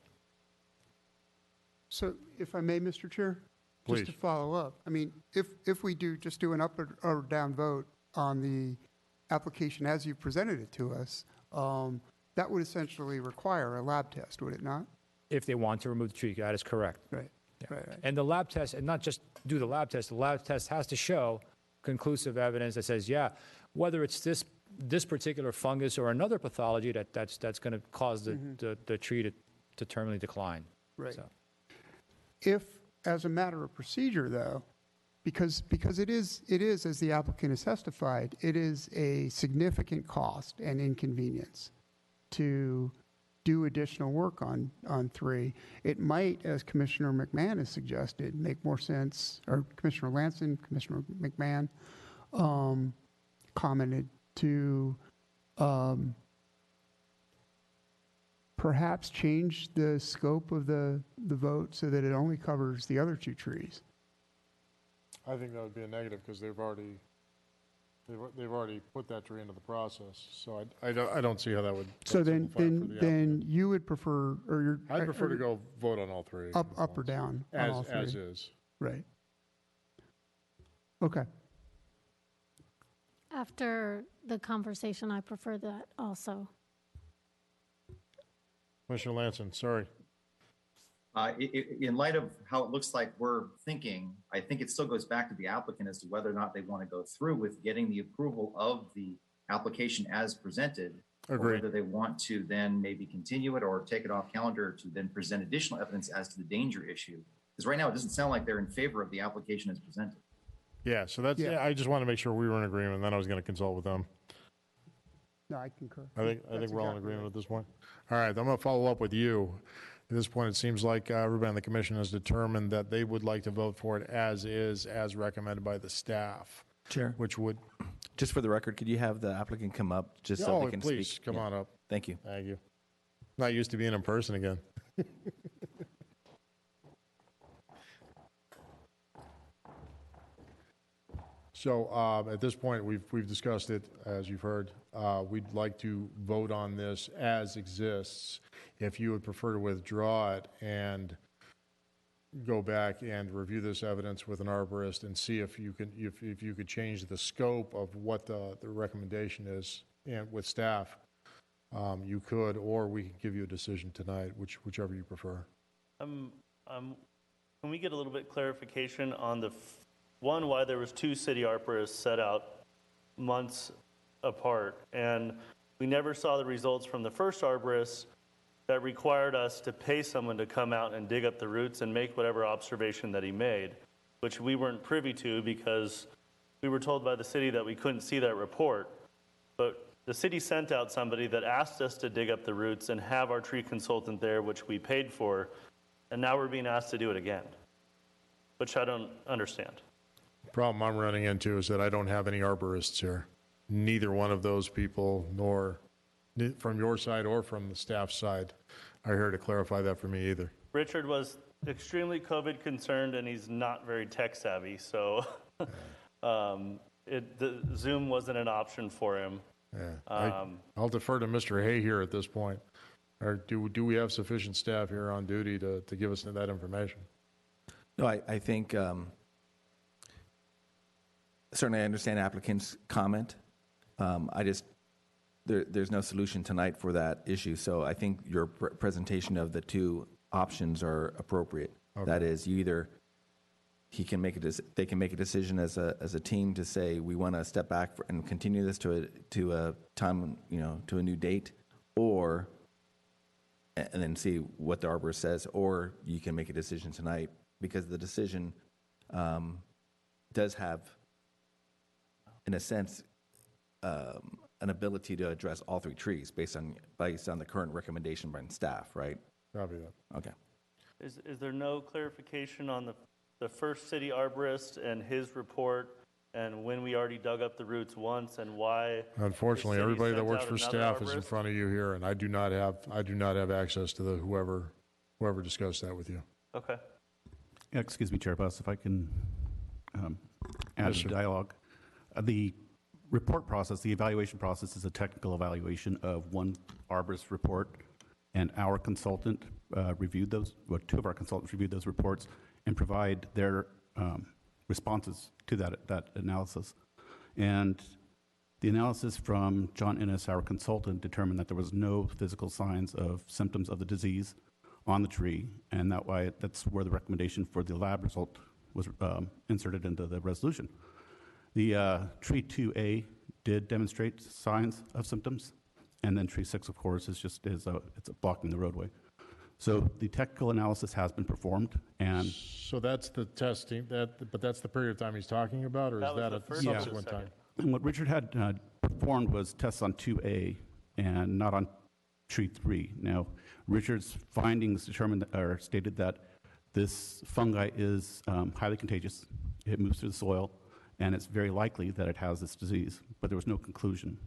So if I may, Mr. Chair? Please. Just to follow up, I mean, if we just do an up or down vote on the application as you presented it to us, that would essentially require a lab test, would it not? If they want to remove the tree, that is correct. Right. Yeah. Right. And the lab test, and not just do the lab test has to show conclusive evidence that says, yeah, whether it's this particular fungus or another pathology that's going to cause the tree to terminally decline. Right. So. If, as a matter of procedure, though, because it is, as the applicant has testified, it is a significant cost and inconvenience to do additional work on 3. It might, as Commissioner McMahon has suggested, make more sense, or Commissioner Lanson, Commissioner McMahon commented, to perhaps change the scope of the vote so that it only covers the other 2 trees. I think that would be a negative because they've already put that tree into the process. So I don't see how that would. So then you would prefer, or I'd prefer to go vote on all 3. up or down on all 3. As is. Right. Okay. After the conversation, I prefer that also. Commissioner Lanson, sorry. In light of how it looks like we're thinking, I think it still goes back to the applicant as to whether or not they want to go through with getting the approval of the application as presented, or Agreed. whether they want to then maybe continue it or take it off calendar to then present additional evidence as to the danger issue. Because right now it doesn't sound like they're in favor of the application as presented. Yeah, so that's, Yeah. I just want to make sure we were in agreement, and then I was going to consult with them. No, I concur. I think That's we're all in exactly agreement right. at this point. All right, I'm going to follow up with you. At this point, it seems like everybody on the commission has determined that they would like to vote for it as is, as recommended by the staff, Chair, which would, just for the record, could you have the applicant come up just so oh, they can please, speak? come Yeah. on up. Thank you. Thank you. Not used to being in person again. So at this point, we've discussed it, as you've heard. We'd like to vote on this as exists. If you would prefer to withdraw it and go back and review this evidence with an arborist and see if you can, if you could change the scope of what the recommendation is and with staff, you could, or we could give you a decision tonight, whichever you prefer. Can we get a little bit clarification on the one, why there was two city arborists set out months apart, and we never saw the results from the first arborist that required us to pay someone to come out and dig up the roots and make whatever observation that he made, which we weren't privy to because we were told by the city that we couldn't see that report. But the city sent out somebody that asked us to dig up the roots and have our tree consultant there, which we paid for, and now we're being asked to do it again, which I don't understand. Problem I'm running into is that I don't have any arborists here. Neither one of those people, nor from your side or from the staff side, are here to clarify that for me either. Richard was extremely COVID concerned, and he's not very tech savvy, so the Zoom wasn't an option for him. Yeah, I'll defer to Mr. Hay here at this point. Or do we have sufficient staff here on duty to give us that information? No, I think certainly I understand applicant's comment. There's no solution tonight for that issue. So I think your presentation of the two options are appropriate. Okay. That is, you either they can make a decision as a team to say we want to step back and continue this to a time, to a new date, or and then see what the arborist says, or you can make a decision tonight because the decision does have, in a sense, an ability to address all three trees based on the current recommendation by staff, right? Copy that. Okay. Is there no clarification on the first city arborist and his report, and when we already dug up the roots once, and why? Unfortunately, the city everybody that sent works out for another staff is in arborist? front of you here, and I do not have access to whoever discussed that with you. Okay. Yeah, excuse me, Chair Buss, if I can add Yes, to sir. the dialogue. The report process, the evaluation process is a technical evaluation of one arborist report, and our consultant reviewed those, well, two of our consultants reviewed those reports and provide their responses to that analysis. And the analysis from John Innes, our consultant, determined that there was no physical signs of symptoms of the disease on the tree, and that's where the recommendation for the lab result was inserted into the resolution. The tree 2A did demonstrate signs of symptoms, and then tree 6, of course, it's blocking the roadway. So the technical analysis has been performed, and So that's the testing, but that's the period of time he's talking about, or is That was that the a first or the subsequent time? second? and what Richard had performed was tests on 2A and not on tree 3. Now, Richard's findings stated that this fungi is highly contagious. It moves through the soil, and it's very likely that it has this disease, but there was no conclusion.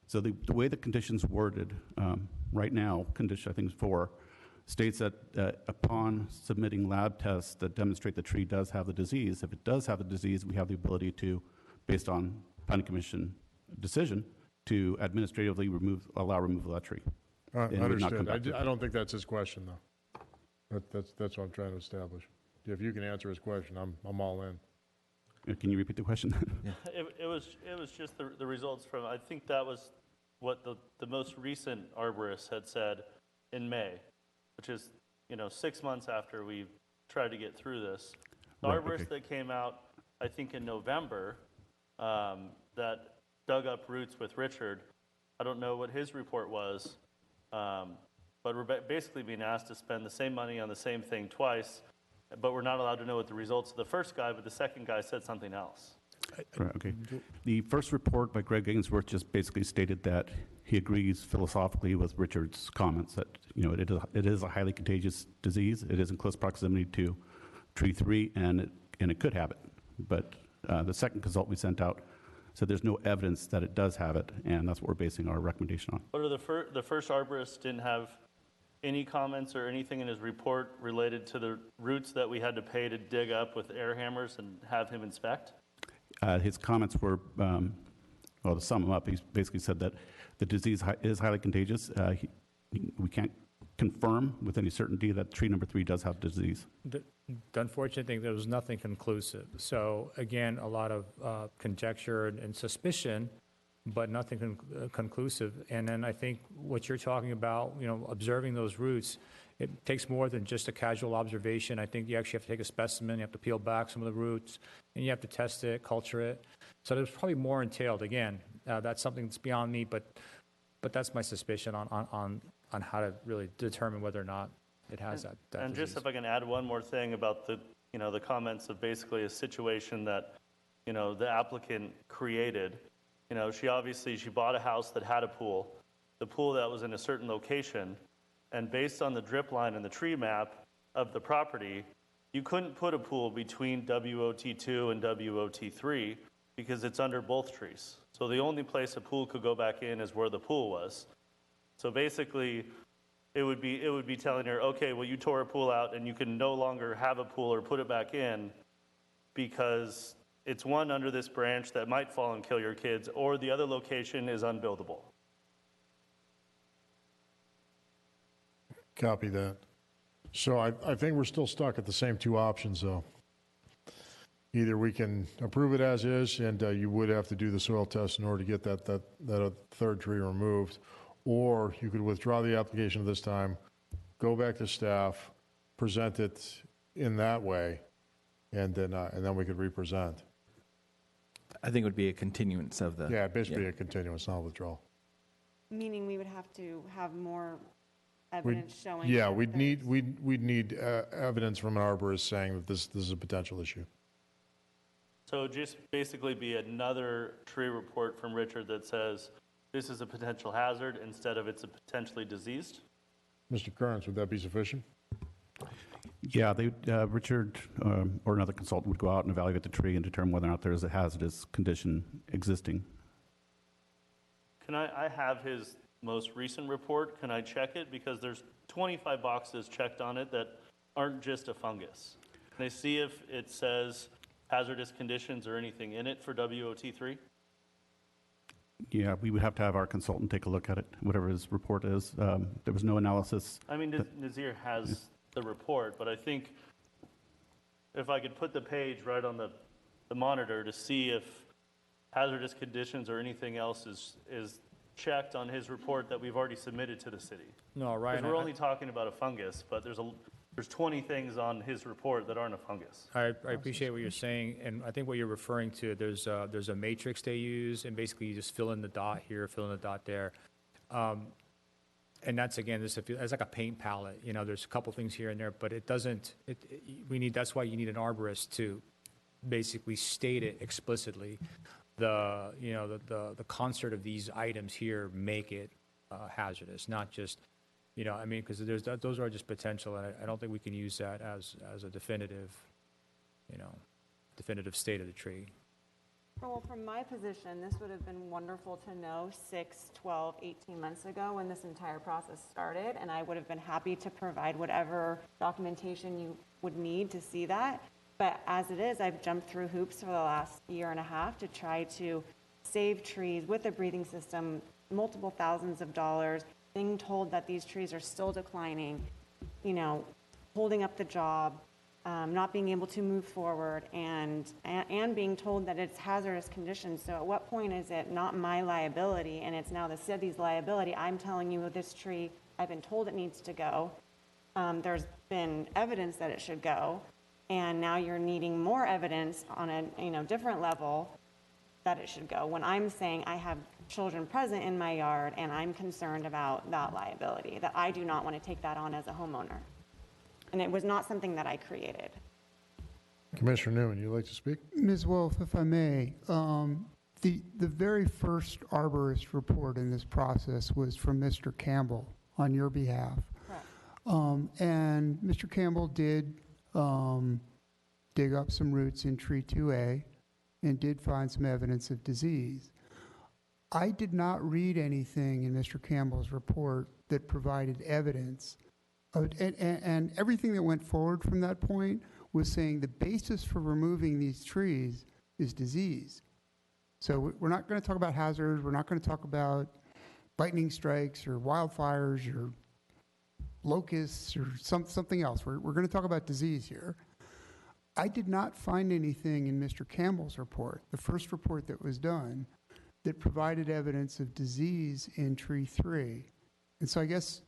So the way the condition's worded right now, condition I think 4, states that upon submitting lab tests that demonstrate the tree does have the disease, if it does have the disease, we have the ability to, based on planning commission decision, to administratively allow removal of that tree. And it would not come Understood. back I don't think that's his question, though. That's what I'm trying to establish. If you can answer his question, I'm all in. Can you repeat the question? It was just the results from, I think that was what the most recent arborist had said in May. which is, 6 months after we tried to get through this. The Right, arborist okay. that came out, I think in November, that dug up roots with Richard, I don't know what his report was, but we're basically being asked to spend the same money on the same thing twice, but we're not allowed to know what the results of the first guy, but the second guy said something else. Right, okay. The first report by Greg Ainsworth just basically stated that he agrees philosophically with Richard's comments that, it is a highly contagious disease. It is in close proximity to tree 3, and it could have it. But the second consult we sent out said there's no evidence that it does have it, and that's what we're basing our recommendation on. But the first arborist didn't have any comments or anything in his report related to the roots that we had to pay to dig up with air hammers and have him inspect? His comments were, to sum them up, he basically said that the disease is highly contagious. We can't confirm with any certainty that tree number 3 does have the disease. The unfortunate thing, there was nothing conclusive. So again, a lot of conjecture and suspicion, but nothing conclusive. And then I think what you're talking about, observing those roots, it takes more than just a casual observation. I think you actually have to take a specimen, you have to peel back some of the roots, and you have to test it, culture it. So there's probably more entailed. Again, that's something that's beyond me, but that's my suspicion on how to really determine whether or not it has that And disease. just if I can add one more thing about the comments of basically a situation that, the applicant created. She bought a house that had a pool, the pool that was in a certain location, and based on the drip line and the tree map of the property, you couldn't put a pool between WOT2 and WOT3 because it's under both trees. So the only place a pool could go back in is where the pool was. So basically, it would be telling her, okay, well, you tore a pool out and you can no longer have a pool or put it back in because it's one under this branch that might fall and kill your kids, or the other location is unbuildable. Copy that. So I think we're still stuck at the same two options, though. Either we can approve it as is, and you would have to do the soil test in order to get that third tree removed, or you could withdraw the application this time, go back to staff, present it in that way, and then we could represent. I think it would be a continuance of the. Yeah, basically a continuance, not a withdrawal. Meaning we would have to have more evidence showing. Yeah, that we'd need evidence from an arborist saying that this is a potential issue. So just basically be another tree report from Richard that says this is a potential hazard instead of it's a potentially diseased? Mr. Kearns, would that be sufficient? Yeah, Richard or another consultant would go out and evaluate the tree and determine whether or not there is a hazardous condition existing. Can I have his most recent report? Can I check it? Because there's 25 boxes checked on it that aren't just a fungus. Can I see if it says hazardous conditions or anything in it for WOT3? Yeah, we would have to have our consultant take a look at it, whatever his report is. There was no analysis. I mean, Nazir has the report, but I think if I could put the page right on the monitor to see if hazardous conditions or anything else is checked on his report that we've already submitted to the city. No, Ryan. Because we're only talking about a fungus, but there's 20 things on his report that aren't a fungus. I appreciate what you're saying, and I think what you're referring to, there's a matrix they use, and basically you just fill in the dot here, fill in the dot there. And that's, again, it's like a paint palette. There's a couple things here and there, but it doesn't, that's why you need an arborist to basically state it explicitly. The concert of these items here make it hazardous, not just, because those are just potential, and I don't think we can use that as a definitive state of the tree. Well, from my position, this would have been wonderful to know 6, 12, 18 months ago when this entire process started, and I would have been happy to provide whatever documentation you would need to see that. But as it is, I've jumped through hoops for the last year and a half to try to save trees with a breathing system, multiple thousands of dollars, being told that these trees are still declining, holding up the job, not being able to move forward, and being told that it's hazardous conditions. So at what point is it not my liability and it's now the city's liability? I'm telling you this tree, I've been told it needs to go. There's been evidence that it should go, and now you're needing more evidence on a different level that it should go. When I'm saying I have children present in my yard and I'm concerned about that liability, that I do not want to take that on as a homeowner. And it was not something that I created. Commissioner Newman, you'd like to speak? Ms. Wolf, if I may, the very first arborist report in this process was from Mr. Campbell on your behalf. Correct. And Mr. Campbell did dig up some roots in tree 2A and did find some evidence of disease. I did not read anything in Mr. Campbell's report that provided evidence and everything that went forward from that point was saying the basis for removing these trees is disease. So we're not going to talk about hazards. We're not going to talk about lightning strikes or wildfires or locusts or something else. We're going to talk about disease here. I did not find anything in Mr. Campbell's report, the first report that was done, that provided evidence of disease in tree 3. And so I guess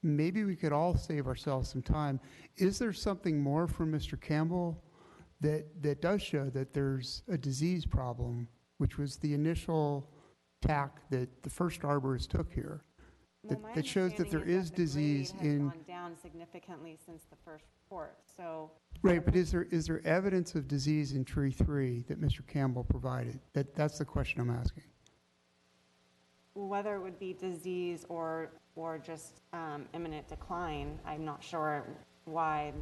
maybe we could all save ourselves some time. Is there something more from Mr. Campbell that does show that there's a disease problem, which was the initial tack that the first arborist took here, that shows that there is disease in... gone down significantly since the first report, so... Right, but is there evidence of disease in tree 3 that Mr. Campbell provided? That's the question I'm asking. Whether it would be disease or just imminent decline, I'm not sure why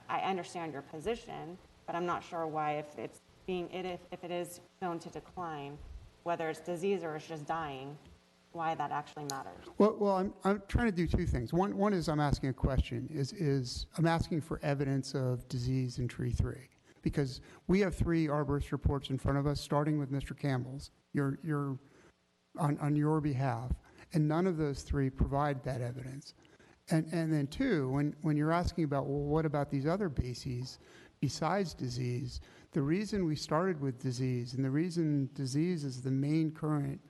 I understand your position, but I'm not sure why if it is shown to decline, whether it's disease or it's just dying, why that actually matters. Well, I'm trying to do two things. One is I'm asking a question, is I'm asking for evidence of disease in tree 3, because we have 3 arborist reports in front of us, starting with Mr. Campbell's, on your behalf, and none of those 3 provide that evidence. And then 2, when you're asking about, well, what about these other bases besides disease, the reason we started with disease and the reason disease is the main current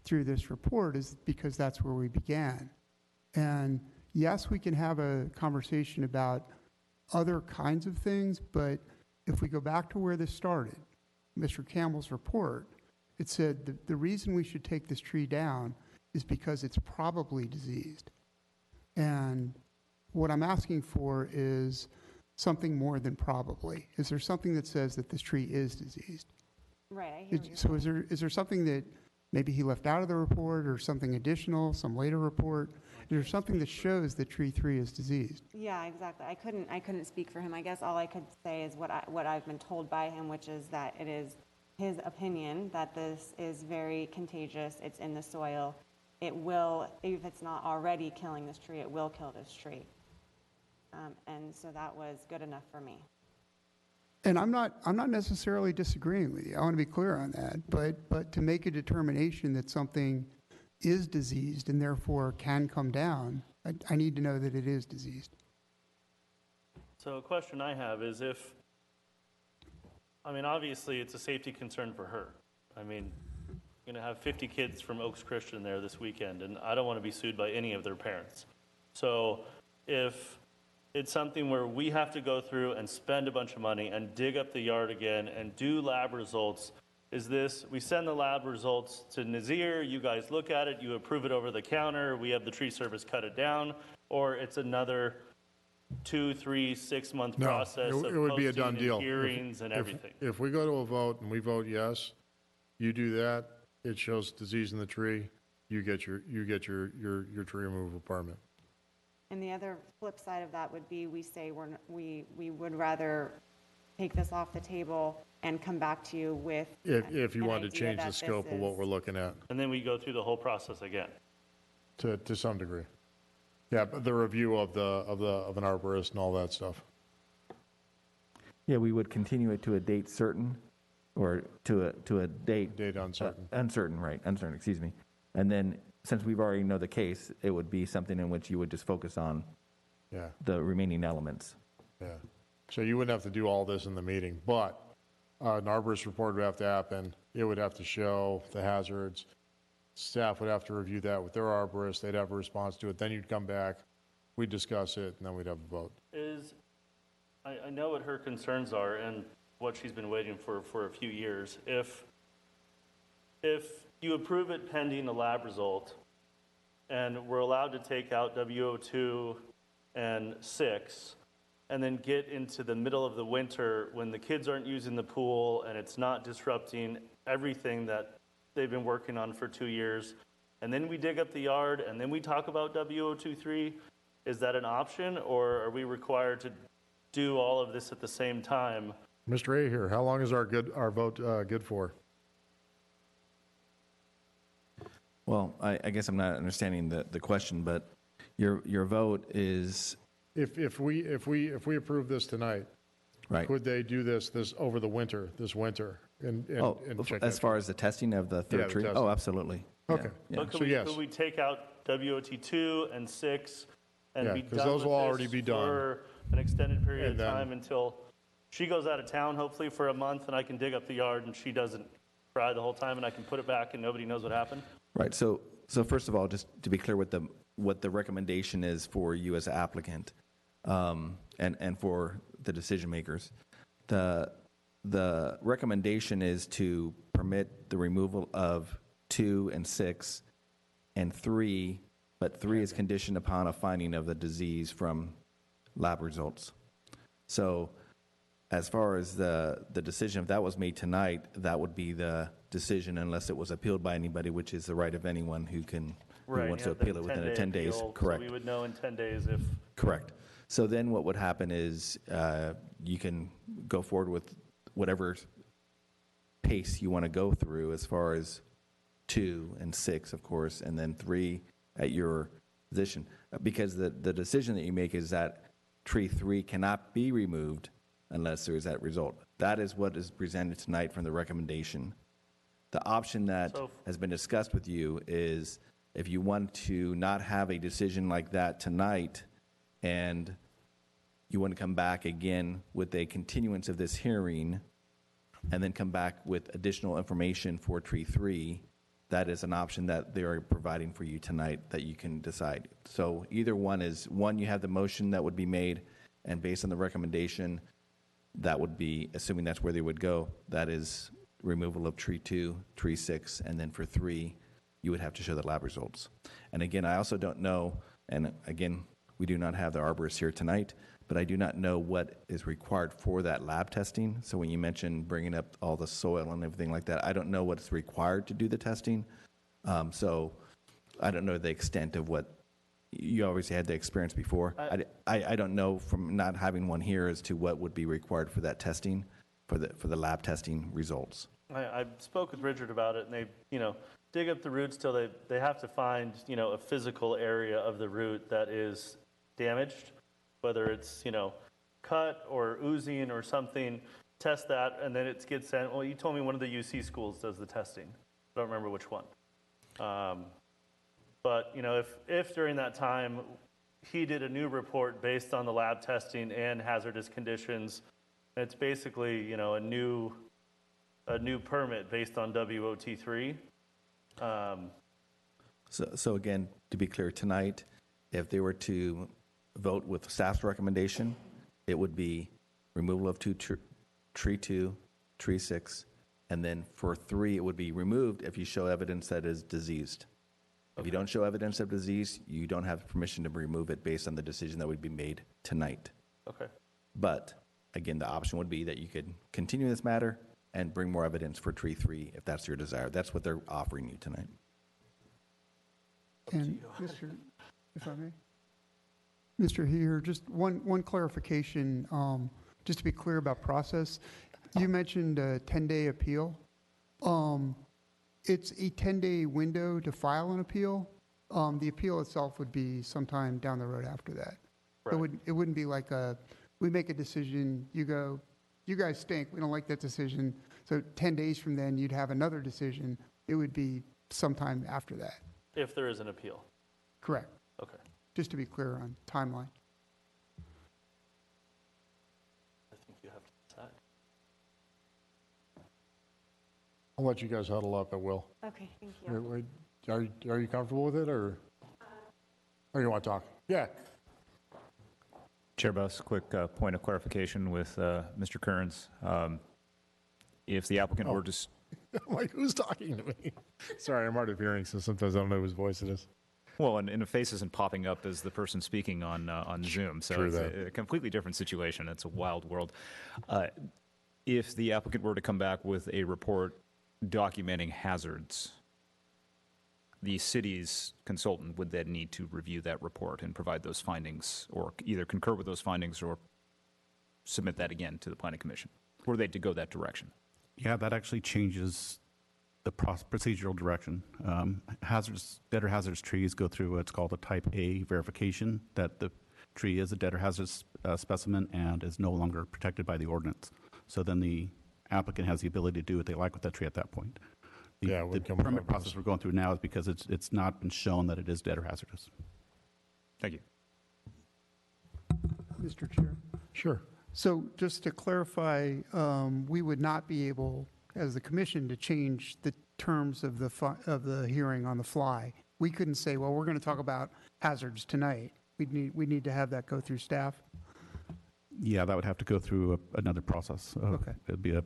through this report is because that's where we began. And yes, we can have a conversation about other kinds of things, but if we go back to where this started, Mr. Campbell's report, it said the reason we should take this tree down is because it's probably diseased. And what I'm asking for is something more than probably. Is there something that says that this tree is diseased? Right, I hear you. So is there something that maybe he left out of the report or something additional, some later report? Is there something that shows that tree 3 is diseased? Yeah, exactly. I couldn't speak for him. I guess all I could say is what I've been told by him, which is that it is his opinion that this is very contagious. It's in the soil. It will, if it's not already killing this tree, it will kill this tree. And so that was good enough for me. And I'm not necessarily disagreeing with you. I want to be clear on that. But to make a determination that something is diseased and therefore can come down, I need to know that it is diseased. So a question I have is obviously it's a safety concern for her. Going to have 50 kids from Oaks Christian there this weekend, and I don't want to be sued by any of their parents. So if it's something where we have to go through and spend a bunch of money and dig up the yard again and do lab results, we send the lab results to Nazir, you guys look at it, you approve it over the counter, we have the tree service cut it down, or it's another 2, 3, 6 month process of it would be a done posting deal. and hearings and everything. If we go to a vote and we vote yes, you do that, it shows disease in the tree, you get your tree removal permit. And the other flip side of that would be we say we would rather take this off the table and come back to you with If you an want to idea change that the scope this of what is- we're looking at, And then we go through the whole process again. to some degree. Yeah, but the review of an arborist and all that stuff. Yeah, we would continue it to a date certain, or to a date. Date uncertain. Uncertain, excuse me. And then, since we've already know the case, it would be something in which you would just focus on Yeah, the remaining elements. yeah. So you wouldn't have to do all this in the meeting, but an arborist report would have to happen. It would have to show the hazards. Staff would have to review that with their arborist. They'd have a response to it. Then you'd come back we'd discuss it, and then we'd have a vote. I know what her concerns are and what she's been waiting for a few years. If you approve it pending a lab result, and we're allowed to take out WO2 and 6, and then get into the middle of the winter when the kids aren't using the pool and it's not disrupting everything that they've been working on for 2 years, and then we dig up the yard and then we talk about WO23, is that an option, or are we required to do all of this at the same time? Mr. A here, how long is our vote good for? Well, I guess I'm not understanding the question, but your vote is If we approve this tonight, right. could they do this over the winter, this winter? And check as that? far as the testing of the third Yeah, the tree? testing. Oh, absolutely. Okay. Yeah. But So yes. could we take out WOT2 and 6 and Yeah, be 'cause done those with will already this be done. for an extended period And of then- time until she goes out of town, hopefully for a month, and I can dig up the yard and she doesn't cry the whole time and I can put it back and nobody knows what happened? Right. So first of all, just to be clear what the recommendation is for you as applicant, and for the decision makers, the recommendation is to permit the removal of 2 and 6 and 3, but 3 is conditioned upon a finding of the disease from lab results. So as far as the decision, if that was made tonight, that would be the decision unless it was appealed by anybody, which is the right of anyone who wants to appeal it within 10 days. Appeal, Correct. So we would know in 10 days if. Correct. So then what would happen is you can go forward with whatever pace you want to go through as far as 2 and 6, of course, and then 3 at your position. Because the decision that you make is that tree 3 cannot be removed unless there is that result. That is what is presented tonight from the recommendation. The option that has been discussed with you is if you want to not have a decision like that tonight and you want to come back again with a continuance of this hearing and then come back with additional information for tree 3, that is an option that they are providing for you tonight that you can decide. So either one is, one, you have the motion that would be made, and based on the recommendation, that would be, assuming that's where they would go, that is removal of tree 2, tree 6, and then for 3, you would have to show the lab results. And again, I also don't know, and again, we do not have the arborist here tonight, but I do not know what is required for that lab testing. So when you mentioned bringing up all the soil and everything like that, I don't know what's required to do the testing. So I don't know the extent of what, you obviously had the experience before. I don't know from not having one here as to what would be required for that testing, for the lab testing results. I spoke with Richard about it, and they, dig up the roots till they have to find, a physical area of the root that is damaged, whether it's, cut or oozing or something, test that, and then it gets sent. Well, you told me one of the UC schools does the testing. I don't remember which one. But, if during that time he did a new report based on the lab testing and hazardous conditions, it's basically, a new permit based on WOT3. So again, to be clear, tonight, if they were to vote with staff's recommendation, it would be removal of tree 2, tree 6, and then for 3, it would be removed if you show evidence that is diseased. If you don't show evidence of disease, you don't have permission to remove it based on the decision that would be made tonight. Okay. But again, the option would be that you could continue this matter and bring more evidence for tree 3 if that's your desire. That's what they're offering you tonight. And Mr., if I may, Mr. Heer, just one clarification, just to be clear about process. You mentioned a 10-day appeal. It's a 10-day window to file an appeal. The appeal itself would be sometime down the road after that. Right. It wouldn't be like we make a decision, you go, you guys stink, we don't like that decision. So 10 days from then, you'd have another decision. It would be sometime after that. If there is an appeal. Correct. Okay. Just to be clear on timeline. I think you have to decide. I'll let you guys huddle up, I will. Okay, thank you. Are you comfortable with it, or you want to talk? Yeah. Chair Buss, quick point of clarification with Mr. Kearns. If the applicant were to... I'm like, who's talking to me? Sorry, I'm hard of hearing, so sometimes I don't know whose voice it is. Well, and the face isn't popping up as the person speaking on Zoom, so True it's that. a completely different situation. It's a wild world. If the applicant were to come back with a report documenting hazards, the city's consultant would then need to review that report and provide those findings, or either concur with those findings or submit that again to the Planning Commission, were they to go that direction. Yeah, that actually changes the procedural direction. Dead or hazardous trees go through what's called a Type A verification, that the tree is a dead or hazardous specimen and is no longer protected by the ordinance. So then the applicant has the ability to do what they like with that tree at that point. The permit process we're going through now is because it's not been shown that it is dead or hazardous. Thank you. Mr. Chair. Sure. So just to clarify, we would not be able, as the commission, to change the terms of the hearing on the fly. We couldn't say, well, we're going to talk about hazards tonight. We need to have that go through staff. Yeah, that would have to go through another process. Okay. It would be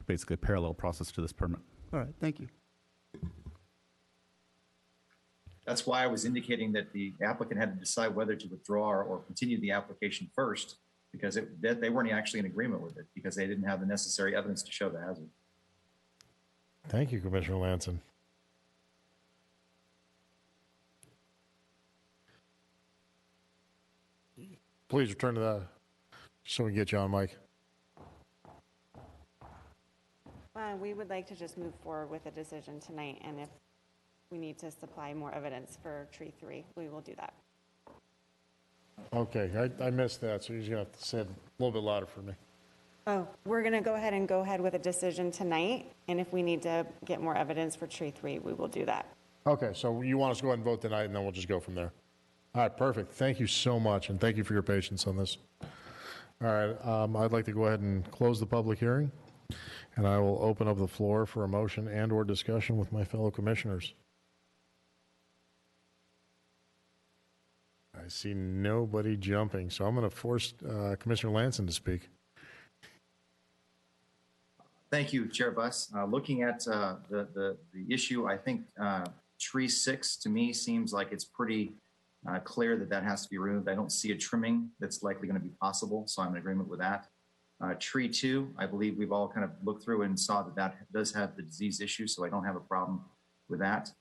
basically a parallel process to this permit. All right, thank you. That's why I was indicating that the applicant had to decide whether to withdraw or continue the application first, because they weren't actually in agreement with it because they didn't have the necessary evidence to show the hazard. Thank you, Commissioner Lanson. Please return to that so we can get you on mic. We would like to just move forward with a decision tonight, and if we need to supply more evidence for tree 3, we will do that. Okay, I missed that, so you're going to have to say it a little bit louder for me. Oh, we're going to go ahead with a decision tonight, and if we need to get more evidence for tree 3, we will do that. Okay, so you want us to go ahead and vote tonight, and then we'll just go from there. All right, perfect. Thank you so much, and thank you for your patience on this. All right, I'd like to go ahead and close the public hearing, and I will open up the floor for a motion and or discussion with my fellow commissioners. I see nobody jumping, so I'm going to force Commissioner Lanson to speak. Thank you, Chair Buss. Looking at the issue, I think tree 6 to me seems like it's pretty clear that has to be removed. I don't see a trimming that's likely going to be possible, so I'm in agreement with that. Tree 2, I believe we've all kind of looked through and saw that does have the disease issue, so I don't have a problem with that.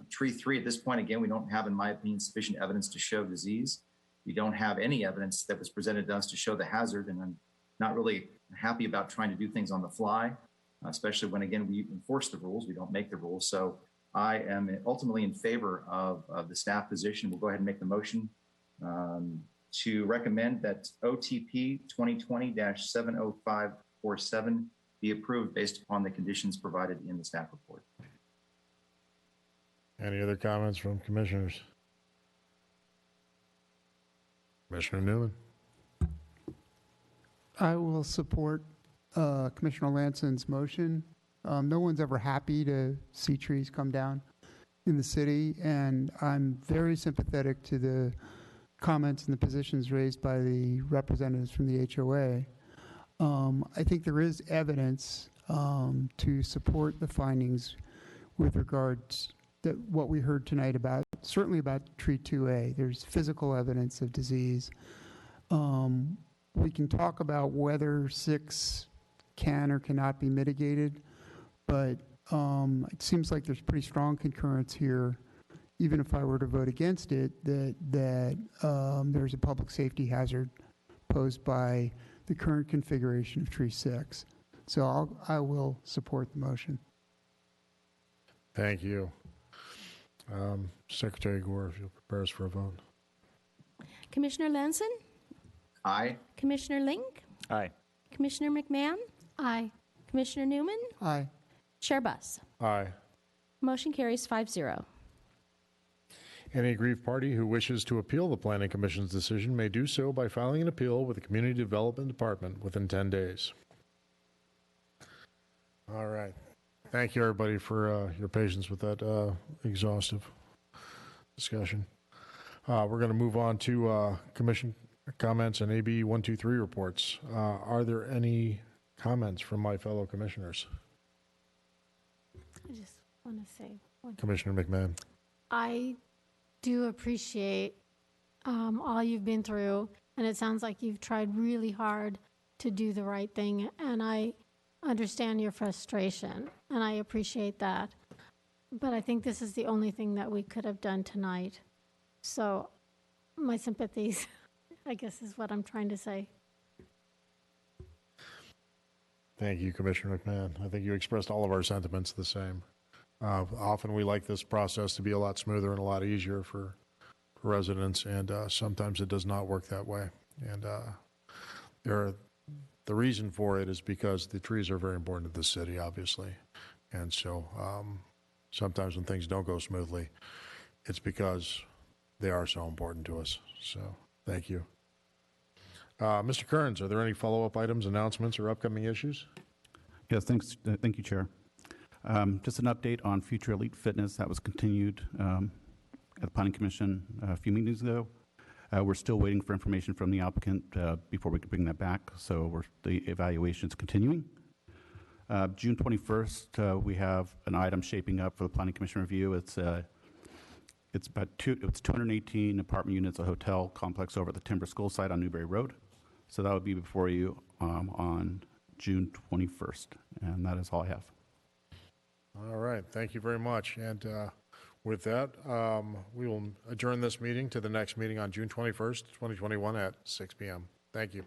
Tree 3, at this point, again, we don't have, in my opinion, sufficient evidence to show disease. We don't have any evidence that was presented to us to show the hazard, and I'm not really happy about trying to do things on the fly, especially when, again, we enforce the rules. We don't make the rules. So I am ultimately in favor of the staff position. We'll go ahead and make the motion to recommend that OTP 2020-70547 be approved based upon the conditions provided in the staff report. Any other comments from commissioners? Commissioner Newman. I will support Commissioner Lanson's motion. No one's ever happy to see trees come down in the city, and I'm very sympathetic to the comments and the positions raised by the representatives from the HOA. I think there is evidence to support the findings with regards to what we heard tonight about, certainly about tree 2A. There's physical evidence of disease. We can talk about whether 6 can or cannot be mitigated, but it seems like there's pretty strong concurrence here, even if I were to vote against it, that there's a public safety hazard posed by the current configuration of tree 6. So I will support the motion. Thank you. Secretary Gore, if you'll prepare us for a vote. Commissioner Lanson? Aye. Commissioner Link? Aye. Commissioner McMahon? Aye. Commissioner Newman? Aye. Chair Buss? Aye. Motion carries 5-0. Any aggrieved party who wishes to appeal the Planning Commission's decision may do so by filing an appeal with the Community Development Department within 10 days. All right. Thank you, everybody, for your patience with that exhaustive discussion. We're going to move on to comments on AB 123 reports. Are there any comments from my fellow commissioners? I just want to say one. Commissioner McMahon. I do appreciate all you've been through, and it sounds like you've tried really hard to do the right thing, and I understand your frustration, and I appreciate that. But I think this is the only thing that we could have done tonight. So my sympathies, I guess, is what I'm trying to say. Thank you, Commissioner McMahon. I think you expressed all of our sentiments the same. Often we like this process to be a lot smoother and a lot easier for residents, and sometimes it does not work that way. And the reason for it is because the trees are very important to the city, obviously. And so sometimes when things don't go smoothly, it's because they are so important to us. So thank you. Mr. Kearns, are there any follow-up items, announcements, or upcoming issues? Yes, thanks. Thank you, Chair. Just an update on Future Elite Fitness. That was continued at the Planning Commission a few meetings ago. We're still waiting for information from the applicant before we can bring that back, so the evaluation is continuing. June 21st, we have an item shaping up for the Planning Commission review. It's 218 apartment units, a hotel complex over at the Timber School site on Newberry Road. So that would be before you on June 21st, and that is all I have. All right, thank you very much. And with that, we will adjourn this meeting to the next meeting on June 21st, 2021 at 6 p.m. Thank you.